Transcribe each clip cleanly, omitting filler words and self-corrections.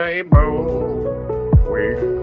table. We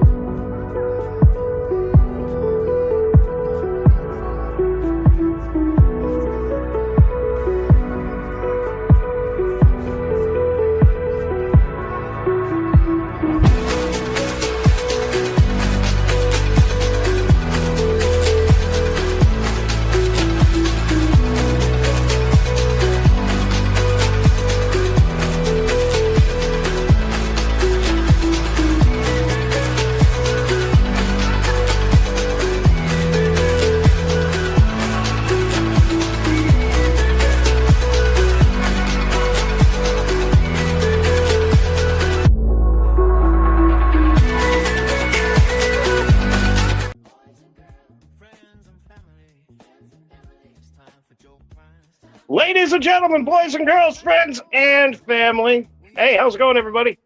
Ladies and gentlemen, boys and girls, friends and family. Hey, how's it going, everybody?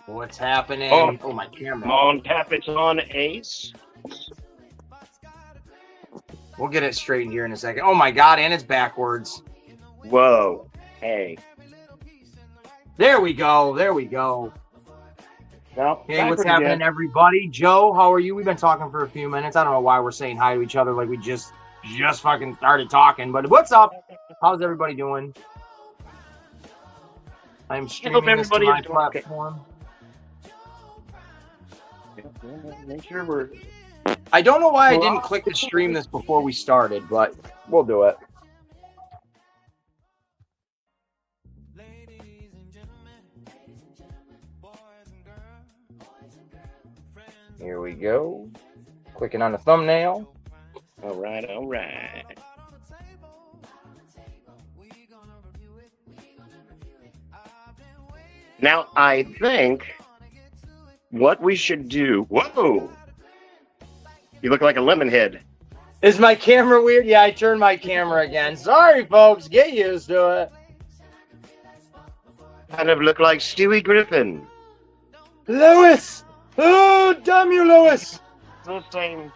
What's happening? Oh, my camera. Come on, tap it on, Ace. We'll get it straightened here in a second. Oh my God, and it's backwards. Whoa. Hey. There we go. There we go. Well, Hey, what's happening, everybody? Joe, how are you? We've been talking for a few minutes. I don't know why we're saying hi to each other like we just fucking started talking. But what's up? How's everybody doing? I'm streaming this to my platform. Make sure we're... I don't know why I didn't click to stream this before we started, but we'll do it. Here we go. Clicking on the thumbnail. All right, all right. Now, I think what we should do... Whoa! You look like a lemon head. Is my camera weird? Yeah, I turned my camera again. Sorry, folks. Get used to it. Kind of look like Stewie Griffin. Lewis! Oh, damn you, Lewis! The same.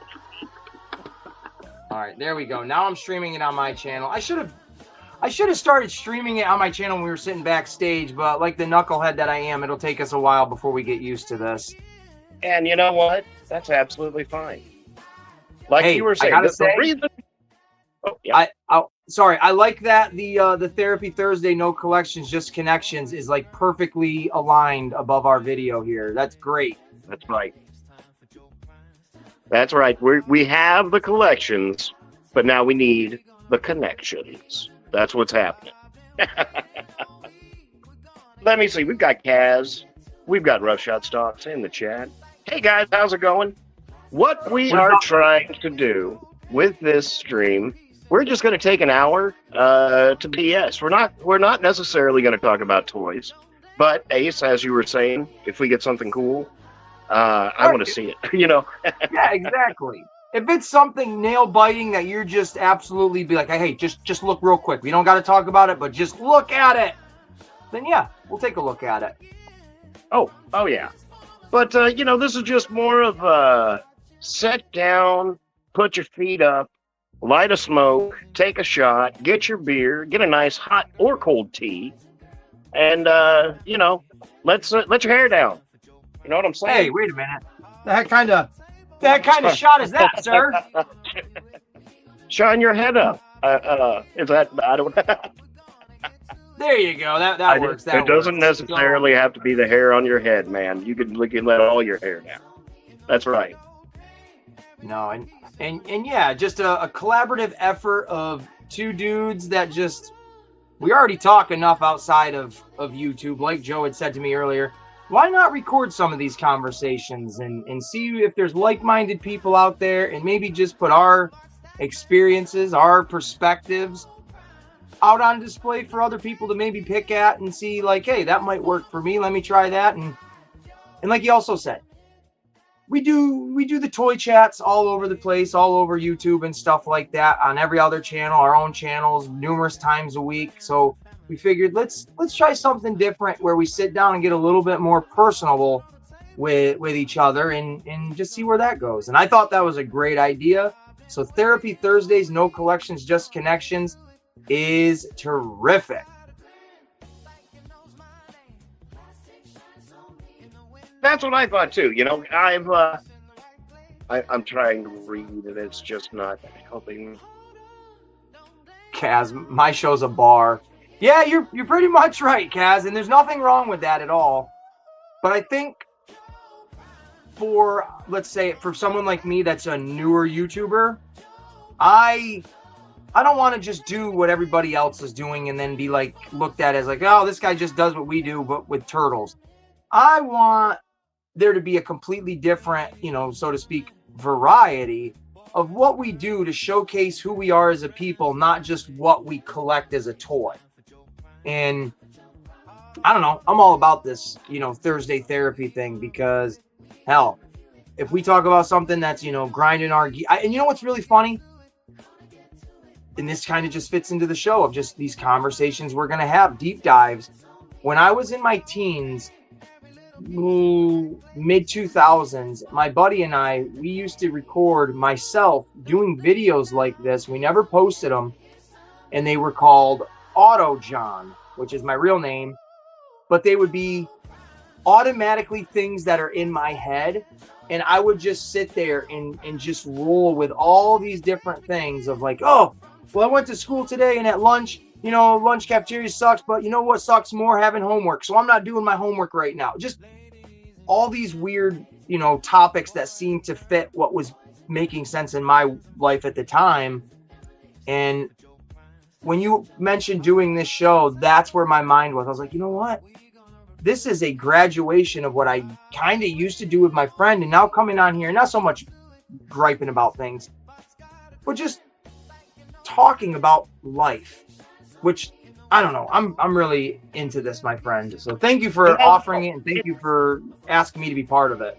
All right, there we go. Now I'm streaming it on my channel. I should have started streaming it on my channel when we were sitting backstage, but like the knucklehead that I am, it'll take us a while before we get used to this. And you know what? That's absolutely fine. Like Hey, you were saying, I gotta the say, reason... Oh, yeah. Sorry, I like that the Therapy Thursday No Collections Just Connections is like perfectly aligned above our video here. That's great. That's right. That's right. We have the collections, but now we need the connections. That's what's happening. Let me see. We've got Kaz. We've got Roughshot Stocks in the chat. Hey, guys. How's it going? What we are trying to do with this stream, we're just going to take an hour to BS. We're not necessarily going to talk about toys, but Ace, as you were saying, if we get something cool, I want to see it. You know? Yeah, exactly. If it's something nail biting that you're just absolutely be like, hey, just look real quick. We don't got to talk about it, but just look at it. Then yeah, we'll take a look at it. Oh yeah. But you know, this is just more of sit down, put your feet up, light a smoke, take a shot, get your beer, get a nice hot or cold tea, and you know, let your hair down. You know what I'm saying? Hey, wait a minute. That kind of shot is that, sir? Shine your head up. Is that I don't. There you go. That works. It doesn't necessarily have to be the hair on your head, man. You can let all your hair down. That's right. No, and yeah, just a collaborative effort of two dudes that just we already talk enough outside of YouTube. Like Joe had said to me earlier, why not record some of these conversations and see if there's like-minded people out there and maybe just put our experiences, our perspectives out on display for other people to maybe pick at and see like, hey, that might work for me. Let me try that. And like he also said, we do the toy chats all over the place, all over YouTube and stuff like that on every other channel, our own channels, numerous times a week. So we figured let's try something different where we sit down and get a little bit more personable with each other and just see where that goes. And I thought that was a great idea. So Therapy Thursdays, No Collections, Just Connections is terrific. That's what I thought too. You know, I'm trying to read, and it's just not helping. Kaz, my show's a bar. Yeah, you're pretty much right, Kaz, and there's nothing wrong with that at all. But I think for, let's say, for someone like me that's a newer YouTuber, I don't want to just do what everybody else is doing and then be like looked at as like, oh, this guy just does what we do, but with turtles. I want there to be a completely different, you know, so to speak, variety of what we do to showcase who we are as a people, not just what we collect as a toy. And I don't know, I'm all about this, you know, Thursday therapy thing, because hell, if we talk about something that's, you know, grinding our and you know what's really funny? And this kind of just fits into the show of just these conversations we're going to have, deep dives. When I was in my teens, mid 2000s, my buddy and I, we used to record myself doing videos like this. We never posted them, and they were called Auto John, which is my real name, but they would be automatically things that are in my head, and I would just sit there and just roll with all these different things of like, oh, well, I went to school today, and at lunch, you know, lunch cafeteria sucks, but you know what sucks more? Having homework. So I'm not doing my homework right now. Just all these weird, you know, topics that seem to fit what was making sense in my life at the time. And when you mentioned doing this show, that's where my mind was. I was like, you know what? This is a graduation of what I kind of used to do with my friend, and now coming on here, not so much griping about things, but just talking about life, which I don't know. I'm really into this, my friend. So thank you for offering it, and thank you for asking me to be part of it.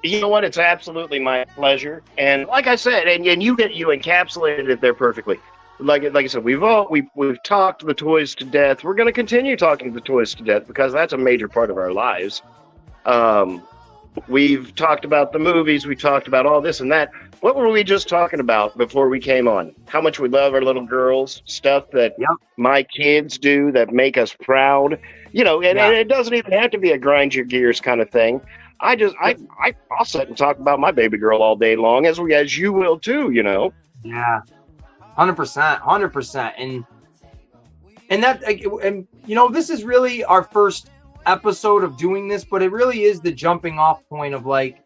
You know what? It's absolutely my pleasure. And like I said, and you encapsulated it there perfectly. Like I said, we've talked the toys to death. We're going to continue talking the toys to death because that's a major part of our lives. We've talked about the movies. We talked about all this and that. What were we just talking about before we came on? How much we love our little girls, stuff that my kids do that make us proud. You know, and it doesn't even have to be a grind your gears kind of thing. I'll sit and talk about my baby girl all day long, as you will too, you know. Yeah. 100%. And you know, this is really our first episode of doing this, but it really is the jumping off point of like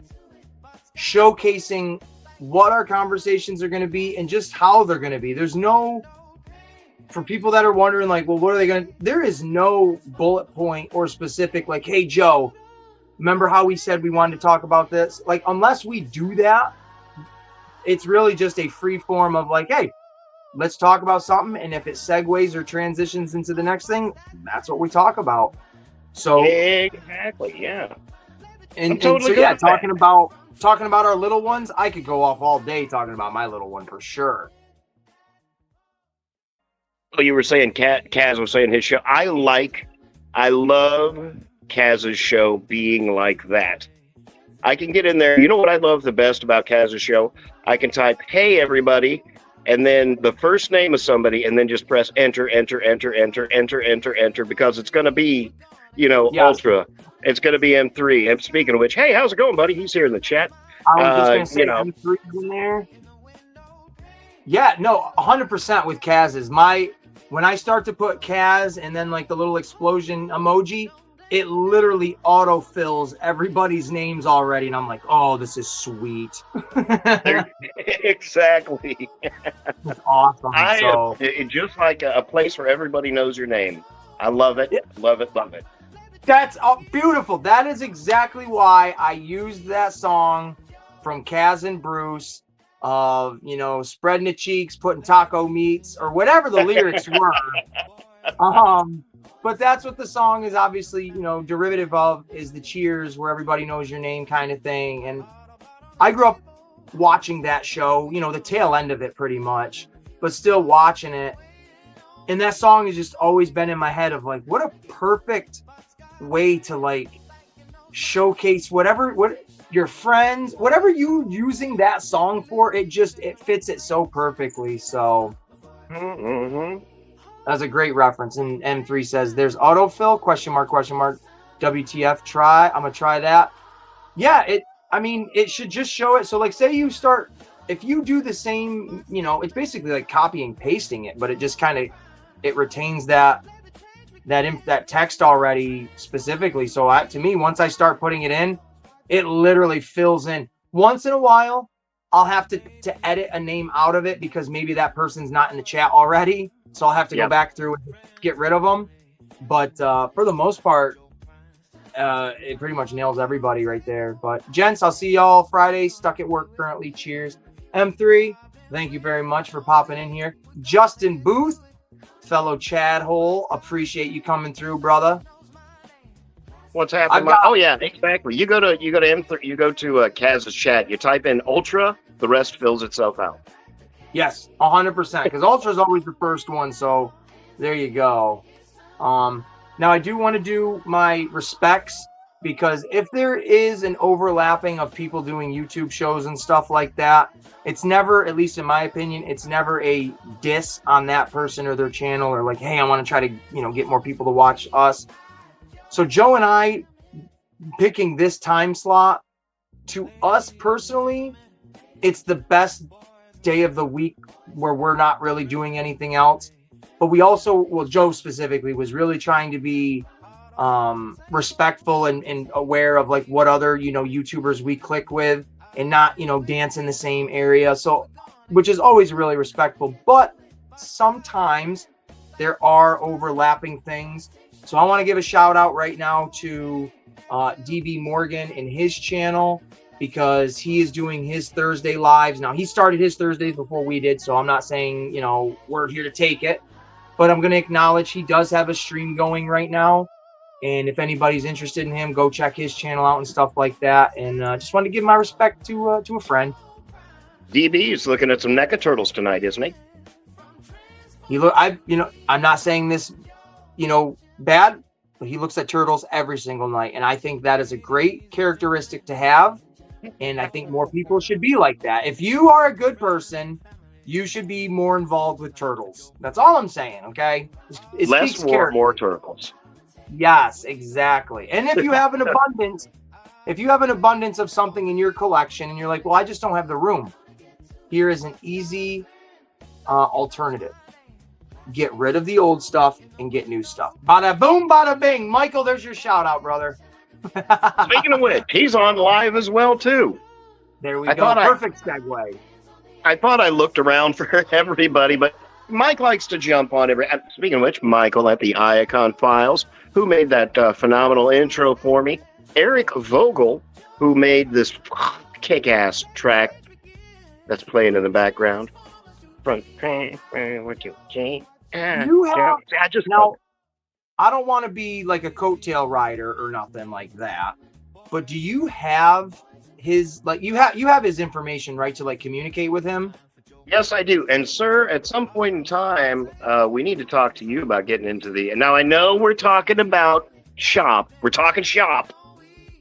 showcasing what our conversations are going to be and just how they're going to be. There's no, for people that are wondering like, well, what are they going to, there is no bullet point or specific like, hey Joe, remember how we said we wanted to talk about this? Like, unless we do that, it's really just a free form of like, hey, let's talk about something, and if it segues or transitions into the next thing, that's what we talk about. So exactly, yeah. And so yeah, talking about our little ones, I could go off all day talking about my little one for sure. Well, you were saying Kaz was saying his show. I love Kaz's show being like that. I can get in there. You know what I love the best about Kaz's show? I can type, hey, everybody, and then the first name of somebody, and then just press enter, because it's going to be, you know, Ultra. It's going to be M3. And speaking of which, hey, how's it going, buddy? He's here in the chat. I was just going to say, M3's in there. Yeah, no, 100% with Kaz's. When I start to put Kaz and then like the little explosion emoji, it literally autofills everybody's names already, and I'm like, oh, this is sweet. Exactly. That's awesome. It's just like a place where everybody knows your name. I love it. Love it. That's beautiful. That is exactly why I used that song from Kaz and Bruce of, you know, spreading the cheeks, putting taco meats, or whatever the lyrics were. But that's what the song is obviously, you know, derivative of, is the cheers where everybody knows your name kind of thing. And I grew up watching that show, you know, the tail end of it pretty much, but still watching it. And that song has just always been in my head of like, what a perfect way to like showcase what your friends, whatever you using that song for, it fits it so perfectly. So that's a great reference. And M3 says there's autofill ? WTF try. I'm gonna try that. Yeah, it should just show it. So like say you start, if you do the same, it's basically like copying pasting it, but it just kind of, it retains that text already specifically. So to me, once I start putting it in, it literally fills in. Once in a while, I'll have to edit a name out of it because maybe that person's not in the chat already. So I'll have to go back through and get rid of them. But for the most part, it pretty much nails everybody right there. But gents, I'll see y'all Friday. Stuck at work currently. Cheers. M3, thank you very much for popping in here. Justin Booth, fellow Chad Hole, appreciate you coming through, brother. What's happening? Oh yeah, exactly. You go to M3, you go to Kaz's chat. You type in Ultra, the rest fills itself out. Yes, 100%. Because Ultra is always the first one. So there you go. Now I do want to do my respects, because if there is an overlapping of people doing YouTube shows and stuff like that, it's never, at least in my opinion, it's never a diss on that person or their channel, or like, hey, I want to try to, get more people to watch us. So Joe and I picking this time slot, to us personally, it's the best day of the week where we're not really doing anything else. But we also, well, Joe specifically was really trying to be respectful and aware of like what other, YouTubers we click with, and not, dance in the same area. So, which is always really respectful, but sometimes there are overlapping things. So I want to give a shout out right now to DB Morgan and his channel, because he is doing his Thursday lives. Now he started his Thursdays before we did, so I'm not saying, we're here to take it, but I'm going to acknowledge he does have a stream going right now. And if anybody's interested in him, go check his channel out and stuff like that. And just wanted to give my respect to a friend. DB is looking at some NECA turtles tonight, isn't he? I'm not saying this, bad, but he looks at turtles every single night. And I think that is a great characteristic to have. And I think more people should be like that. If you are a good person, you should be more involved with turtles. That's all I'm saying, okay? Less war, more turtles. Yes, exactly. And if you have an abundance of something in your collection and you're like, well, I just don't have the room, here is an easy alternative. Get rid of the old stuff and get new stuff. Bada boom, bada bing. Michael, there's your shout out, brother. Speaking of which, he's on live as well, too. There we go. Perfect segue. I thought I looked around for everybody, but Mike likes to jump on every. Speaking of which, Michael at the Iacon Files, who made that phenomenal intro for me. Eric Vogel, who made this kick-ass track that's playing in the background. Front train, what you say? You have, now, I don't want to be like a coattail rider or nothing like that, but do you have his, like, you have his information, right, to like communicate with him? Yes, I do. And sir, at some point in time, we need to talk to you about getting into the, now I know we're talking about shop. We're talking shop,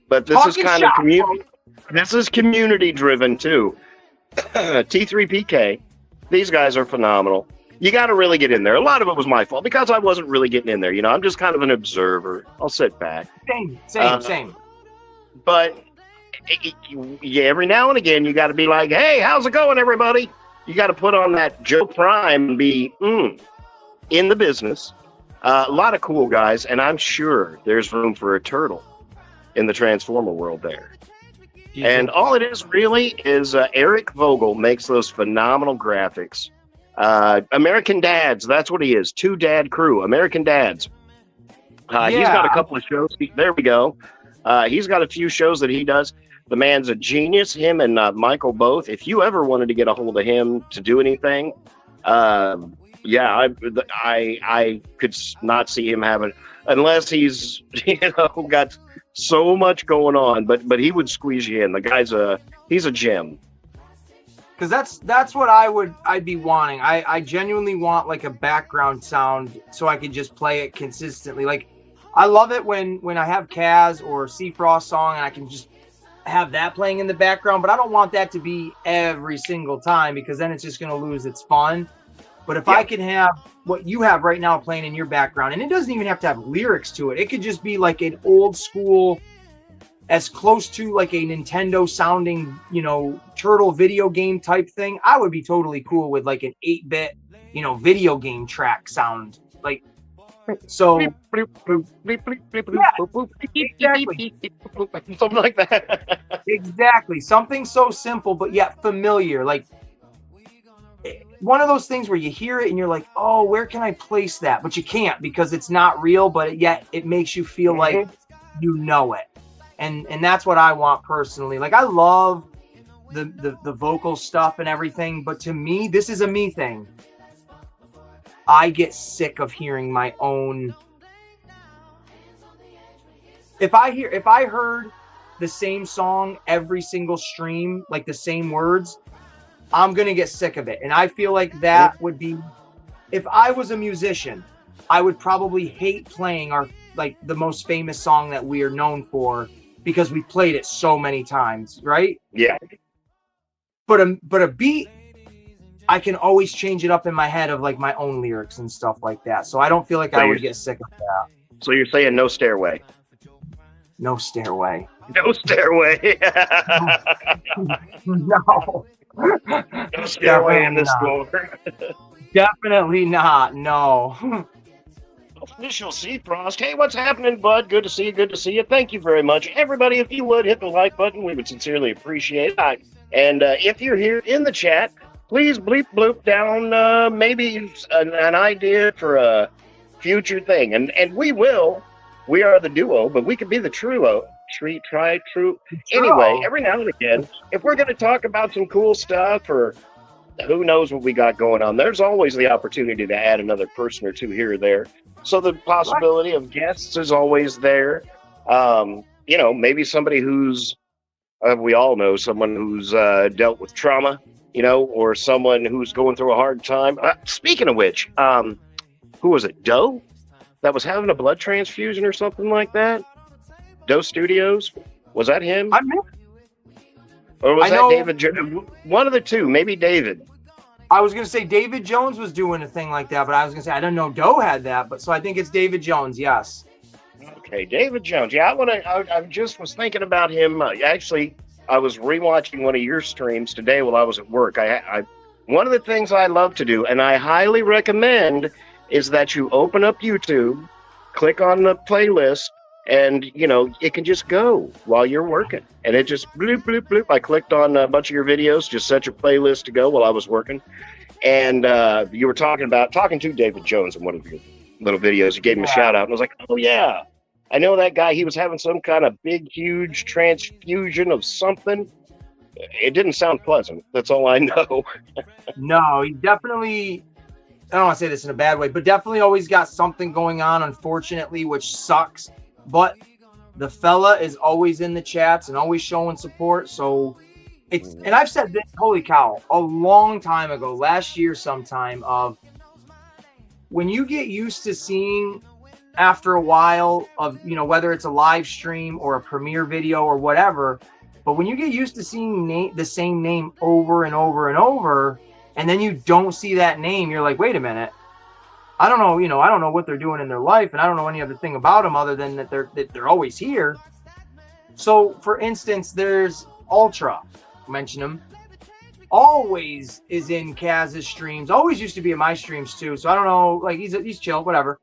but this is kind of community. This is community driven too. T3PK. These guys are phenomenal. You got to really get in there. A lot of it was my fault because I wasn't really getting in there. I'm just kind of an observer. I'll sit back. Same. But yeah, every now and again, you got to be like, hey, how's it going, everybody? You got to put on that Joe Prime and be in the business. A lot of cool guys, and I'm sure there's room for a turtle in the Transformer world there. And all it is really is Eric Vogel makes those phenomenal graphics. American Dads, that's what he is. Two Dad Crew, American Dads. He's got a couple of shows. There we go. He's got a few shows that he does. The man's a genius, him and Michael both. If you ever wanted to get a hold of him to do anything, I could not see him having, unless he's got so much going on, but he would squeeze you in. The guy's he's a gem. Because that's what I'd be wanting. I genuinely want like a background sound so I could just play it consistently. Like I love it when I have Kaz or Seafrost song and I can just have that playing in the background, but I don't want that to be every single time because then it's just going to lose its fun. But if I can have what you have right now playing in your background, and it doesn't even have to have lyrics to it. It could just be like an old school, as close to like a Nintendo sounding, you know, turtle video game type thing. I would be totally cool with like an 8-bit, you know, video game track sound. Like, so yeah, exactly. Something like that. Exactly. Something so simple, but yet familiar. Like one of those things where you hear it and you're like, oh, where can I place that? But you can't because it's not real, but yet it makes you feel like you know it. And that's what I want personally. Like I love the vocal stuff and everything, but to me, this is a me thing. I get sick of hearing my own. If I heard the same song every single stream, like the same words, I'm going to get sick of it. And I feel like that would be, if I was a musician, I would probably hate playing our, like the most famous song that we are known for because we played it so many times, right? Yeah. But a beat, I can always change it up in my head of like my own lyrics and stuff like that. So I don't feel like I would get sick of that. So you're saying no stairway? No stairway. No stairway. No. No stairway in this floor. Definitely not. No. Official C-Frost. Hey, what's happening, bud? Good to see you. Good to see you. Thank you very much. Everybody, if you would, hit the like button. We would sincerely appreciate it. And if you're here in the chat, please bleep bloop down maybe an idea for a future thing. And we will. We are the duo, but we could be the trio. Anyway, every now and again, if we're going to talk about some cool stuff or who knows what we got going on, there's always the opportunity to add another person or two here or there. So the possibility of guests is always there. You know, maybe somebody who's, we all know someone who's dealt with trauma, you know, or someone who's going through a hard time. Speaking of which, who was it? Doe? That was having a blood transfusion or something like that? Doe Studios? Was that him? Or was that David? One of the two, maybe David. I was going to say David Jones was doing a thing like that, but I was going to say, I don't know Doe had that, but so I think it's David Jones, yes. Okay, David Jones. Yeah, I just was thinking about him. Actually, I was rewatching one of your streams today while I was at work. One of the things I love to do, and I highly recommend, is that you open up YouTube, click on the playlist, and, you know, it can just go while you're working. And it just bloop, bloop, bloop. I clicked on a bunch of your videos, just set your playlist to go while I was working. And you were talking to David Jones in one of your little videos. You gave him a shout out. And I was like, oh, yeah, I know that guy. He was having some kind of big, huge transfusion of something. It didn't sound pleasant. That's all I know. No, he definitely, I don't want to say this in a bad way, but definitely always got something going on, unfortunately, which sucks. But the fella is always in the chats and always showing support. So it's, and I've said this, holy cow, a long time ago, last year sometime, of when you get used to seeing after a while of, you know, whether it's a live stream or a premiere video or whatever, but when you get used to seeing the same name over and over and over, and then you don't see that name, you're like, wait a minute. I don't know, you know, I don't know what they're doing in their life, and I don't know any other thing about them other than that they're always here. So, for instance, there's Ultra, mention him, always is in Kaz's streams, always used to be in my streams too. So I don't know, like he's chill, whatever.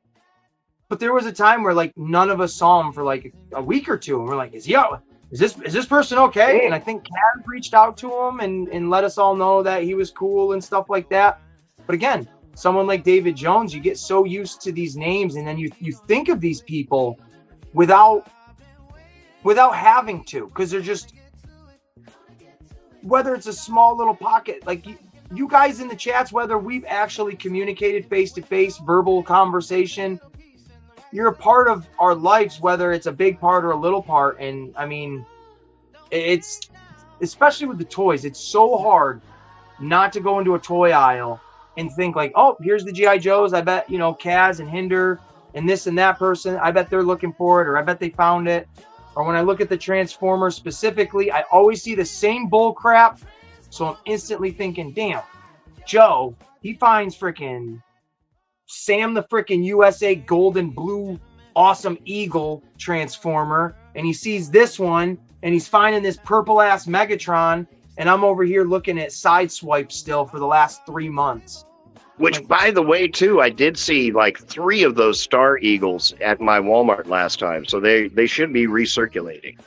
But there was a time where like none of us saw him for like a week or two, and we're like, is this person okay? And I think Kaz reached out to him and let us all know that he was cool and stuff like that. But again, someone like David Jones, you get so used to these names, and then you think of these people without having to, because they're just, whether it's a small little pocket, like you guys in the chats, whether we've actually communicated face-to-face, verbal conversation, you're a part of our lives, whether it's a big part or a little part. And I mean, it's, especially with the toys, it's so hard not to go into a toy aisle and think like, oh, here's the G.I. Joes. I bet, you know, Kaz and Hinder and this and that person, I bet they're looking for it, or I bet they found it. Or when I look at the Transformers specifically, I always see the same bull crap. So I'm instantly thinking, damn, Joe, he finds freaking Sam the freaking USA golden blue awesome eagle transformer, and he sees this one, and he's finding this purple ass Megatron, and I'm over here looking at Sideswipe still for the last 3 months. Which, by the way, too, I did see like 3 of those Star Eagles at my Walmart last time, so they should be recirculating.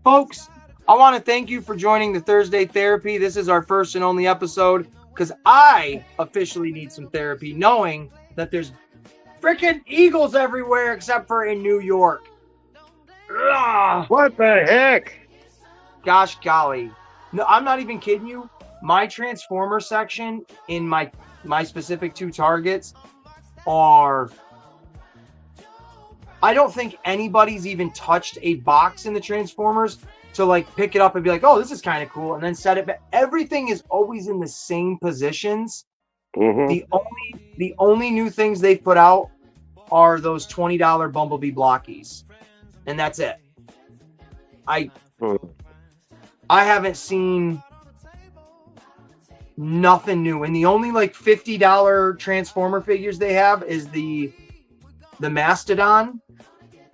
Folks, I want to thank you for joining the Thursday Therapy. This is our first and only episode because I officially need some therapy, knowing that there's freaking eagles everywhere except for in New York. Ugh. What the heck? Gosh golly. No, I'm not even kidding you. My Transformer section in my specific 2 targets are... I don't think anybody's even touched a box in the Transformers to like pick it up and be like, oh, this is kind of cool, and then set it back. Everything is always in the same positions. The only new things they put out are those $20 Bumblebee blockies, and that's it. I haven't seen nothing new, and the only like $50 Transformer figures they have is the Mastodon.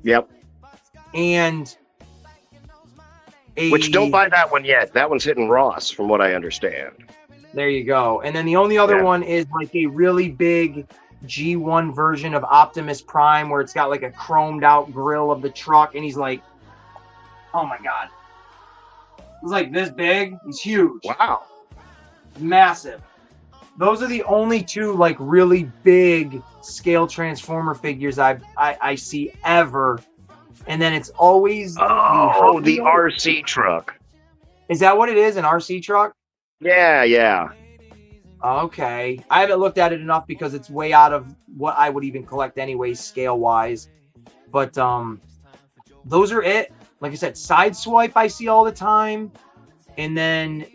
Yep. And which, don't buy that one yet. That one's hitting Ross, from what I understand. There you go. And then the only other one is like a really big G1 version of Optimus Prime, where it's got like a chromed out grill of the truck, and he's like, oh my god, he's like this big. He's huge. Wow. Massive. Those are the only 2 like really big scale Transformer figures I see ever. And then it's always the RC truck. Is that what it is? An RC truck? Yeah. Okay. I haven't looked at it enough because it's way out of what I would even collect anyways, scale wise. But those are it. Like I said, Sideswipe I see all the time. And then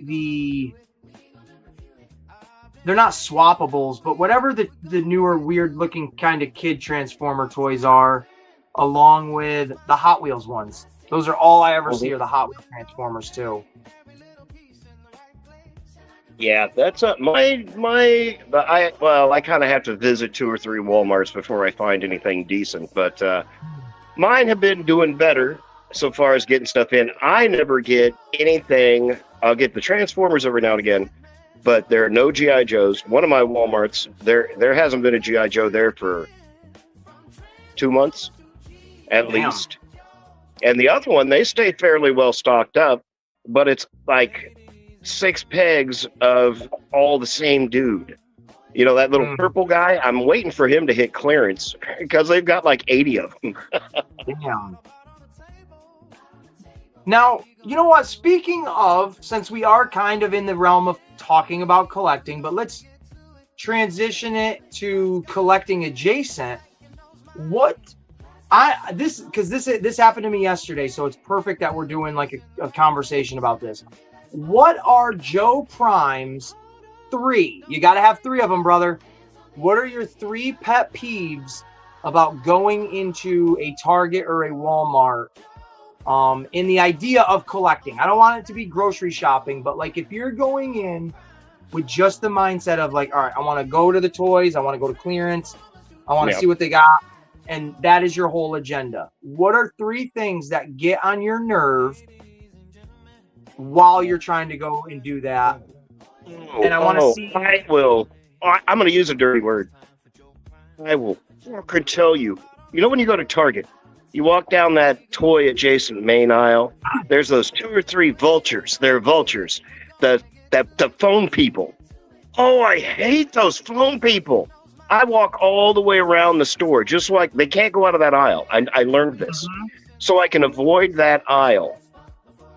they're not swappables, but whatever the newer weird looking kind of kid Transformer toys are, along with the Hot Wheels ones. Those are all I ever see are the Hot Wheels Transformers too. Yeah, that's I kind of have to visit 2 or 3 Walmarts before I find anything decent, but mine have been doing better so far as getting stuff in. I never get anything. I'll get the Transformers every now and again, but there are no G.I. Joes. One of my Walmarts, there hasn't been a G.I. Joe there for 2 months at least. And the other one, they stay fairly well stocked up, but it's like 6 pegs of all the same dude. You know, that little purple guy? I'm waiting for him to hit clearance because they've got like 80 of them. Damn. Now, you know what? Speaking of, since we are kind of in the realm of talking about collecting, but let's transition it to collecting adjacent. This happened to me yesterday, so it's perfect that we're doing like a conversation about this. What are Joe Prime's 3? You got to have 3 of them, brother. What are your 3 pet peeves about going into a Target or a Walmart in the idea of collecting? I don't want it to be grocery shopping, but like if you're going in with just the mindset of like, all right, I want to go to the toys, I want to go to clearance, I want to see what they got, and that is your whole agenda. What are 3 things that get on your nerve while you're trying to go and do that? And I want to see. I'm going to use a dirty word. I will fucking tell you. You know when you go to Target, you walk down that toy adjacent main aisle, there's those 2 or 3 vultures. They're vultures. The phone people. Oh, I hate those phone people. I walk all the way around the store, just like they can't go out of that aisle. I learned this. So I can avoid that aisle.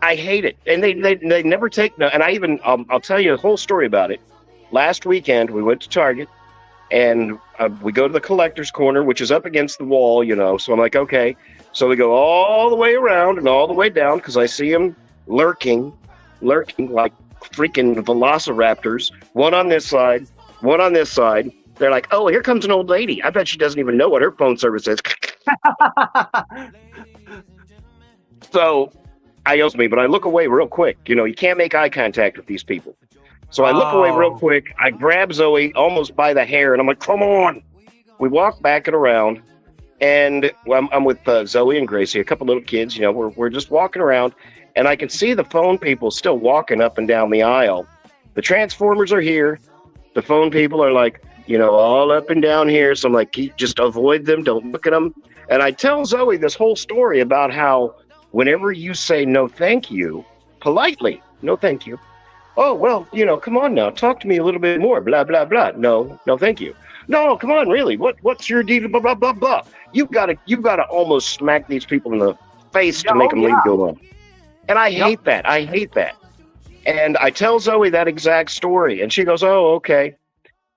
I hate it. And they never take no. And I'll tell you a whole story about it. Last weekend, we went to Target, and we go to the collector's corner, which is up against the wall, you know. So I'm like, okay. So we go all the way around and all the way down because I see them lurking like freaking velociraptors. One on this side, one on this side. They're like, oh, here comes an old lady. I bet she doesn't even know what her phone service is. So I yells me, but I look away real quick. You know, you can't make eye contact with these people. So I look away real quick. I grab Zoe almost by the hair, and I'm like, come on. We walk back and around, and I'm with Zoe and Gracie, a couple little kids. You know, we're just walking around, and I can see the phone people still walking up and down the aisle. The Transformers are here. The phone people are like, you know, all up and down here. So I'm like, just avoid them. Don't look at them. And I tell Zoe this whole story about how whenever you say no thank you, politely, no thank you. Oh, well, you know, come on now. Talk to me a little bit more. Blah, blah, blah. No, thank you. No, come on, really. What's your deal? Blah, blah, blah, blah. You've got to almost smack these people in the face to make them leave you alone. And I hate that. I hate that. And I tell Zoe that exact story, and she goes, oh, okay.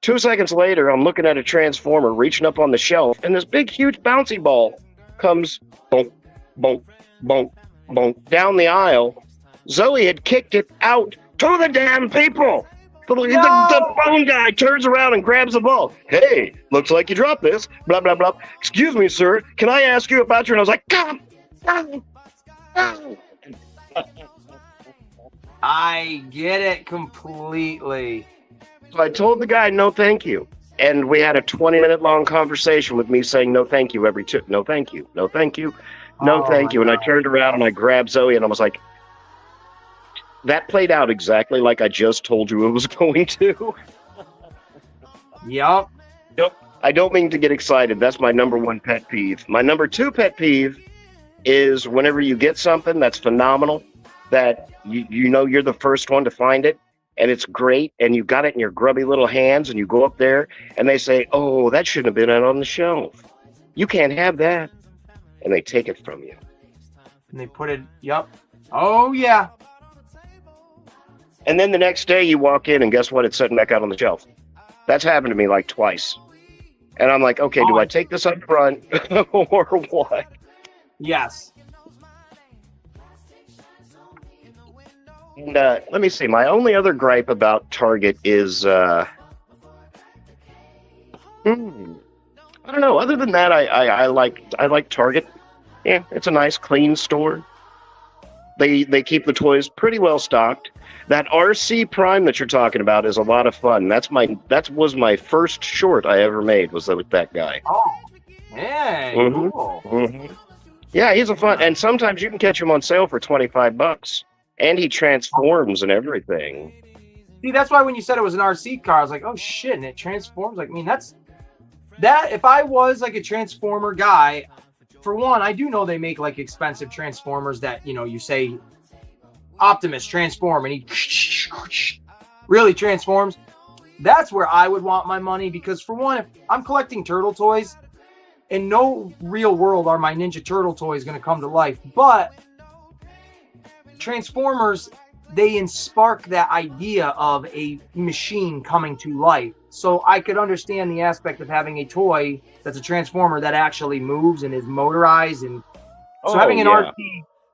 2 seconds later, I'm looking at a Transformer reaching up on the shelf, and this big, huge bouncy ball comes bonk, bonk, bonk, bonk down the aisle. Zoe had kicked it out to the damn people. The phone guy turns around and grabs the ball. Hey, looks like you dropped this. Blah, blah, blah. Excuse me, sir. Can I ask you about your... And I was like, God. I get it completely. So I told the guy, no, thank you. And we had a 20-minute long conversation with me saying, no, thank you, every two. No, thank you. No, thank you. No, thank you. And I turned around and I grabbed Zoe and I was like, that played out exactly like I just told you it was going to. Yep. I don't mean to get excited. That's my number one pet peeve. My number two pet peeve is whenever you get something that's phenomenal, that you know you're the first one to find it, and it's great, and you got it in your grubby little hands, and you go up there, and they say, oh, that shouldn't have been out on the shelf. You can't have that. And they take it from you. And they put it, yep. Oh, yeah. And then the next day you walk in and guess what? It's sitting back out on the shelf. That's happened to me like twice. And I'm like, okay, do I take this up front or what? Yes. And let me see. My only other gripe about Target is, I don't know. Other than that, I like Target. Yeah, it's a nice, clean store. They keep the toys pretty well stocked. That RC Prime that you're talking about is a lot of fun. That was my first short I ever made, was with that guy. Oh, hey, cool. Mm-hmm. Yeah, he's a fun, and sometimes you can catch him on sale for $25, and he transforms and everything. See, that's why when you said it was an RC car, I was like, oh shit, and it transforms. Like, I mean, that. If I was like a Transformer guy, for one, I do know they make like expensive Transformers that, you know, you say Optimus transform and he really transforms. That's where I would want my money, because for one, if I'm collecting turtle toys, in no real world are my Ninja Turtle toys going to come to life, but Transformers, they spark that idea of a machine coming to life. So I could understand the aspect of having a toy that's a Transformer that actually moves and is motorized, and so having an RC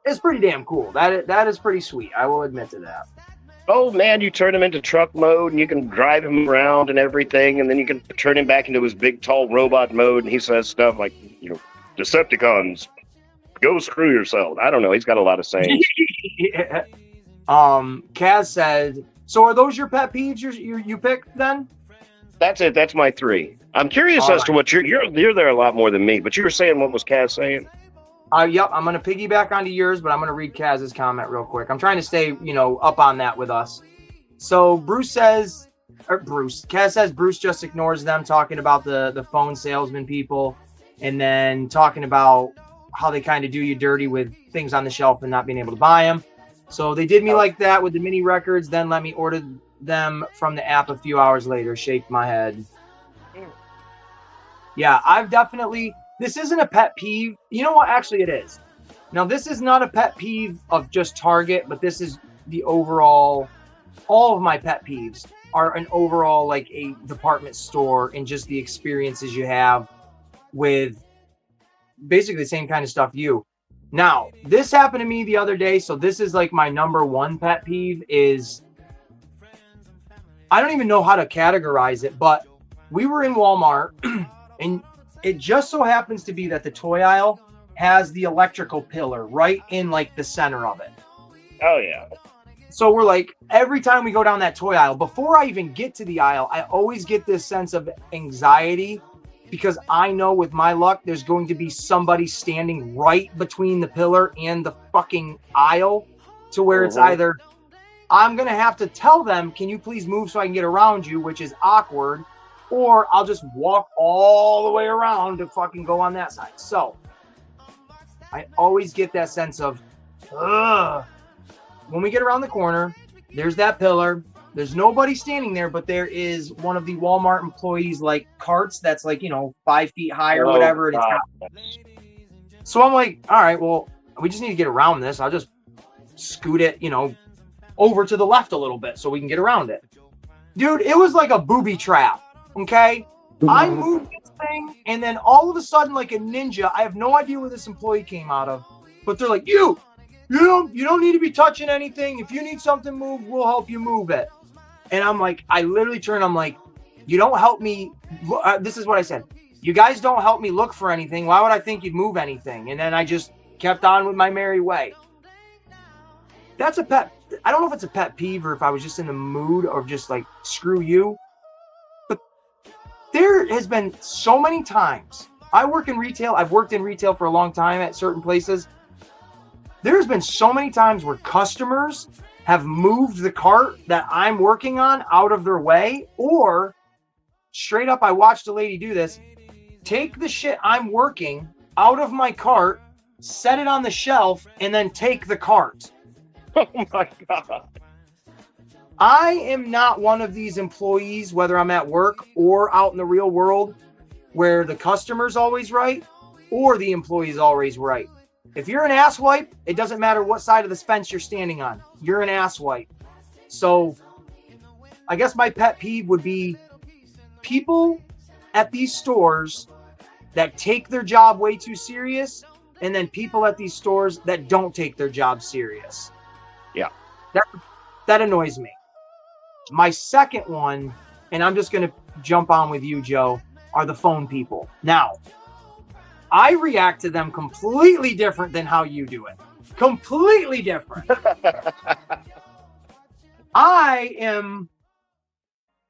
is pretty damn cool. That is pretty sweet. I will admit to that. Oh man, you turn him into truck mode and you can drive him around and everything, and then you can turn him back into his big tall robot mode, and he says stuff like, you know, Decepticons, go screw yourself. I don't know. He's got a lot of sayings. Yeah. Kaz said, so are those your pet peeves you picked then? That's it. That's my three. I'm curious as to what you're there a lot more than me, but you were saying, what was Kaz saying? Yep, I'm going to piggyback onto yours, but I'm going to read Kaz's comment real quick. I'm trying to stay, you know, up on that with us. So Kaz says Bruce just ignores them, talking about the phone salesman people, and then talking about how they kind of do you dirty with things on the shelf and not being able to buy them. So they did me like that with the mini records, then let me order them from the app a few hours later. Shake my head. Yeah, I've definitely... This isn't a pet peeve. You know what? Actually, it is. Now, this is not a pet peeve of just Target, but this is the overall... All of my pet peeves are an overall, like, a department store and just the experiences you have with basically the same kind of stuff you. Now, this happened to me the other day, so this is, like, my number one pet peeve is... I don't even know how to categorize it, but we were in Walmart, and... It just so happens to be that the toy aisle has the electrical pillar right in like the center of it. Oh, yeah. So we're like, every time we go down that toy aisle, before I even get to the aisle, I always get this sense of anxiety because I know with my luck, there's going to be somebody standing right between the pillar and the fucking aisle to where it's either I'm going to have to tell them, can you please move so I can get around you, which is awkward, or I'll just walk all the way around to fucking go on that side. So I always get that sense of, ugh. When we get around the corner, there's that pillar. There's nobody standing there, but there is one of the Walmart employees like carts that's like, 5 feet high or whatever. And so I'm like, all right, well, we just need to get around this. I'll just scoot it, over to the left a little bit so we can get around it. Dude, it was like a booby trap. Okay. I moved this thing, and then all of a sudden, like a ninja, I have no idea where this employee came out of, but they're like, you don't need to be touching anything. If you need something moved, we'll help you move it. And I'm like, I literally turned, I'm like, you don't help me. This is what I said. You guys don't help me look for anything. Why would I think you'd move anything? And then I just kept on with my merry way. That's a pet. I don't know if it's a pet peeve or if I was just in the mood or just like, screw you. But there has been so many times. I work in retail. I've worked in retail for a long time at certain places. There's been so many times where customers have moved the cart that I'm working on out of their way, or straight up, I watched a lady do this, take the shit I'm working out of my cart, set it on the shelf, and then take the cart. Oh my God. I am not one of these employees, whether I'm at work or out in the real world, where the customer's always right or the employee's always right. If you're an asswipe, it doesn't matter what side of the fence you're standing on. You're an asswipe. So I guess my pet peeve would be people at these stores that take their job way too serious, and then people at these stores that don't take their job serious. Yeah. That annoys me. My second one, and I'm just going to jump on with you, Joe, are the phone people. Now, I react to them completely different than how you do it. Completely different. I'm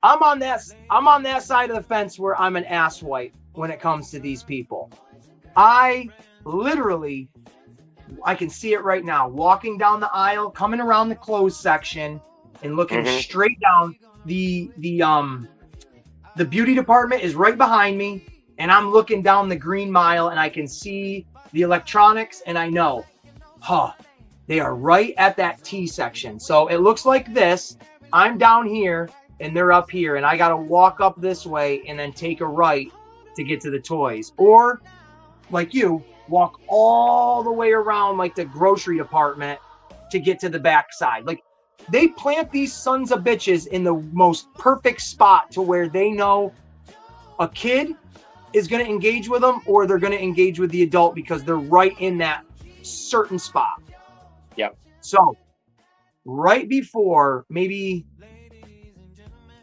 on that side of the fence where I'm an asswipe when it comes to these people. I literally, I can see it right now, walking down the aisle, coming around the clothes section and looking straight down. The beauty department is right behind me. And I'm looking down the green mile and I can see the electronics and I know, they are right at that T section. So it looks like this. I'm down here and they're up here and I got to walk up this way and then take a right to get to the toys. Or like you, walk all the way around like the grocery department to get to the back side. Like they plant these sons of bitches in the most perfect spot to where they know a kid is going to engage with them or they're going to engage with the adult because they're right in that certain spot. Yeah. So right before maybe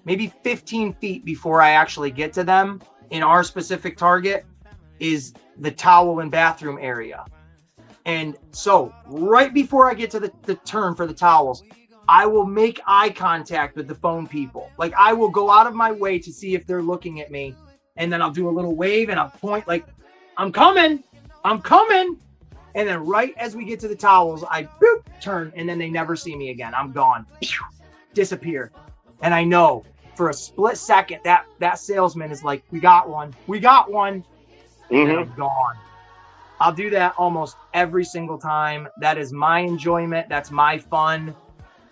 15 feet before I actually get to them in our specific target is the towel and bathroom area. And so right before I get to the turn for the towels, I will make eye contact with the phone people. Like I will go out of my way to see if they're looking at me. And then I'll do a little wave and I'll point like, I'm coming. And then right as we get to the towels, I boop, turn, and then they never see me again. I'm gone. Disappear. And I know for a split second that salesman is like, we got one. And I'm gone. I'll do that almost every single time. That is my enjoyment. That's my fun.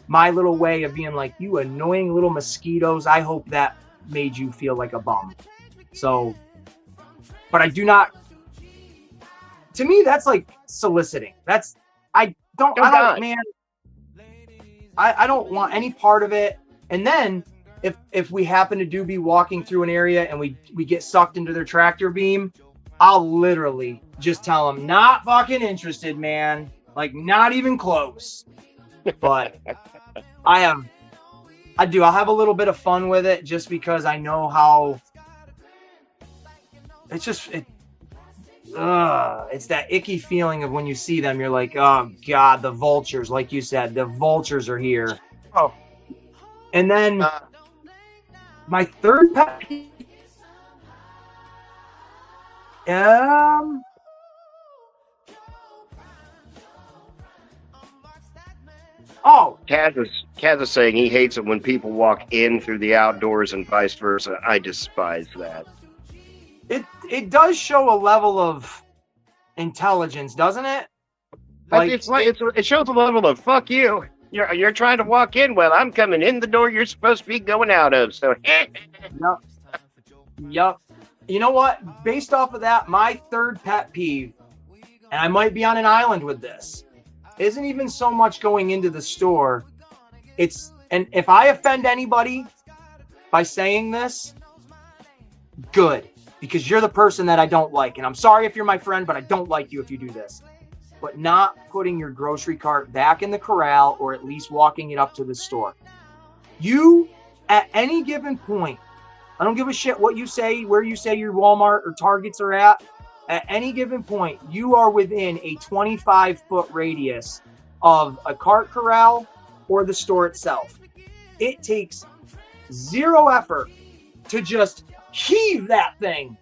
My little way of being like, you annoying little mosquitoes. I hope that made you feel like a bum. So, but I do not, to me, that's like soliciting. I don't want any part of it. And then if we happen to be walking through an area and we get sucked into their tractor beam, I'll literally just tell them, not fucking interested, man. Like not even close. But I'll have a little bit of fun with it just because I know how it's that icky feeling of when you see them, you're like, oh God, the vultures, like you said, the vultures are here. Oh. And then my third pet peeve, Kaz is saying he hates it when people walk in through the outdoors and vice versa. I despise that. It does show a level of intelligence, doesn't it? It shows a level of fuck you. You're trying to walk in. Well, I'm coming in the door you're supposed to be going out of. So. Yep. You know what? Based off of that, my third pet peeve, and I might be on an island with this, isn't even so much going into the store. And if I offend anybody by saying this, good, because you're the person that I don't like. And I'm sorry if you're my friend, but I don't like you if you do this. But not putting your grocery cart back in the corral, or at least walking it up to the store. You, at any given point, I don't give a shit what you say, where you say your Walmart or Targets are at any given point, you are within a 25-foot radius of a cart corral or the store itself. It takes zero effort to just heave that thing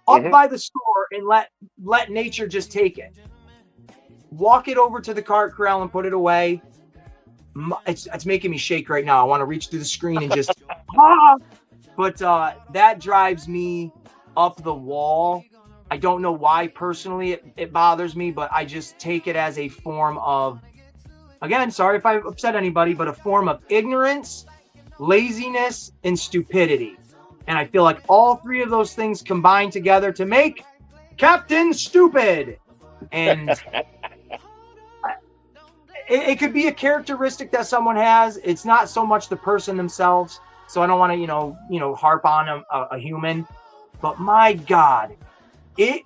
up by the store and let nature just take it. Walk it over to the cart corral and put it away. It's making me shake right now. I want to reach through the screen and just But that drives me up the wall. I don't know why personally it bothers me, but I just take it as a form of, again, sorry if I upset anybody, but a form of ignorance, laziness, and stupidity. And I feel like all three of those things combine together to make Captain Stupid. And it could be a characteristic that someone has. It's not so much the person themselves. So I don't want to, harp on a human. But my God, it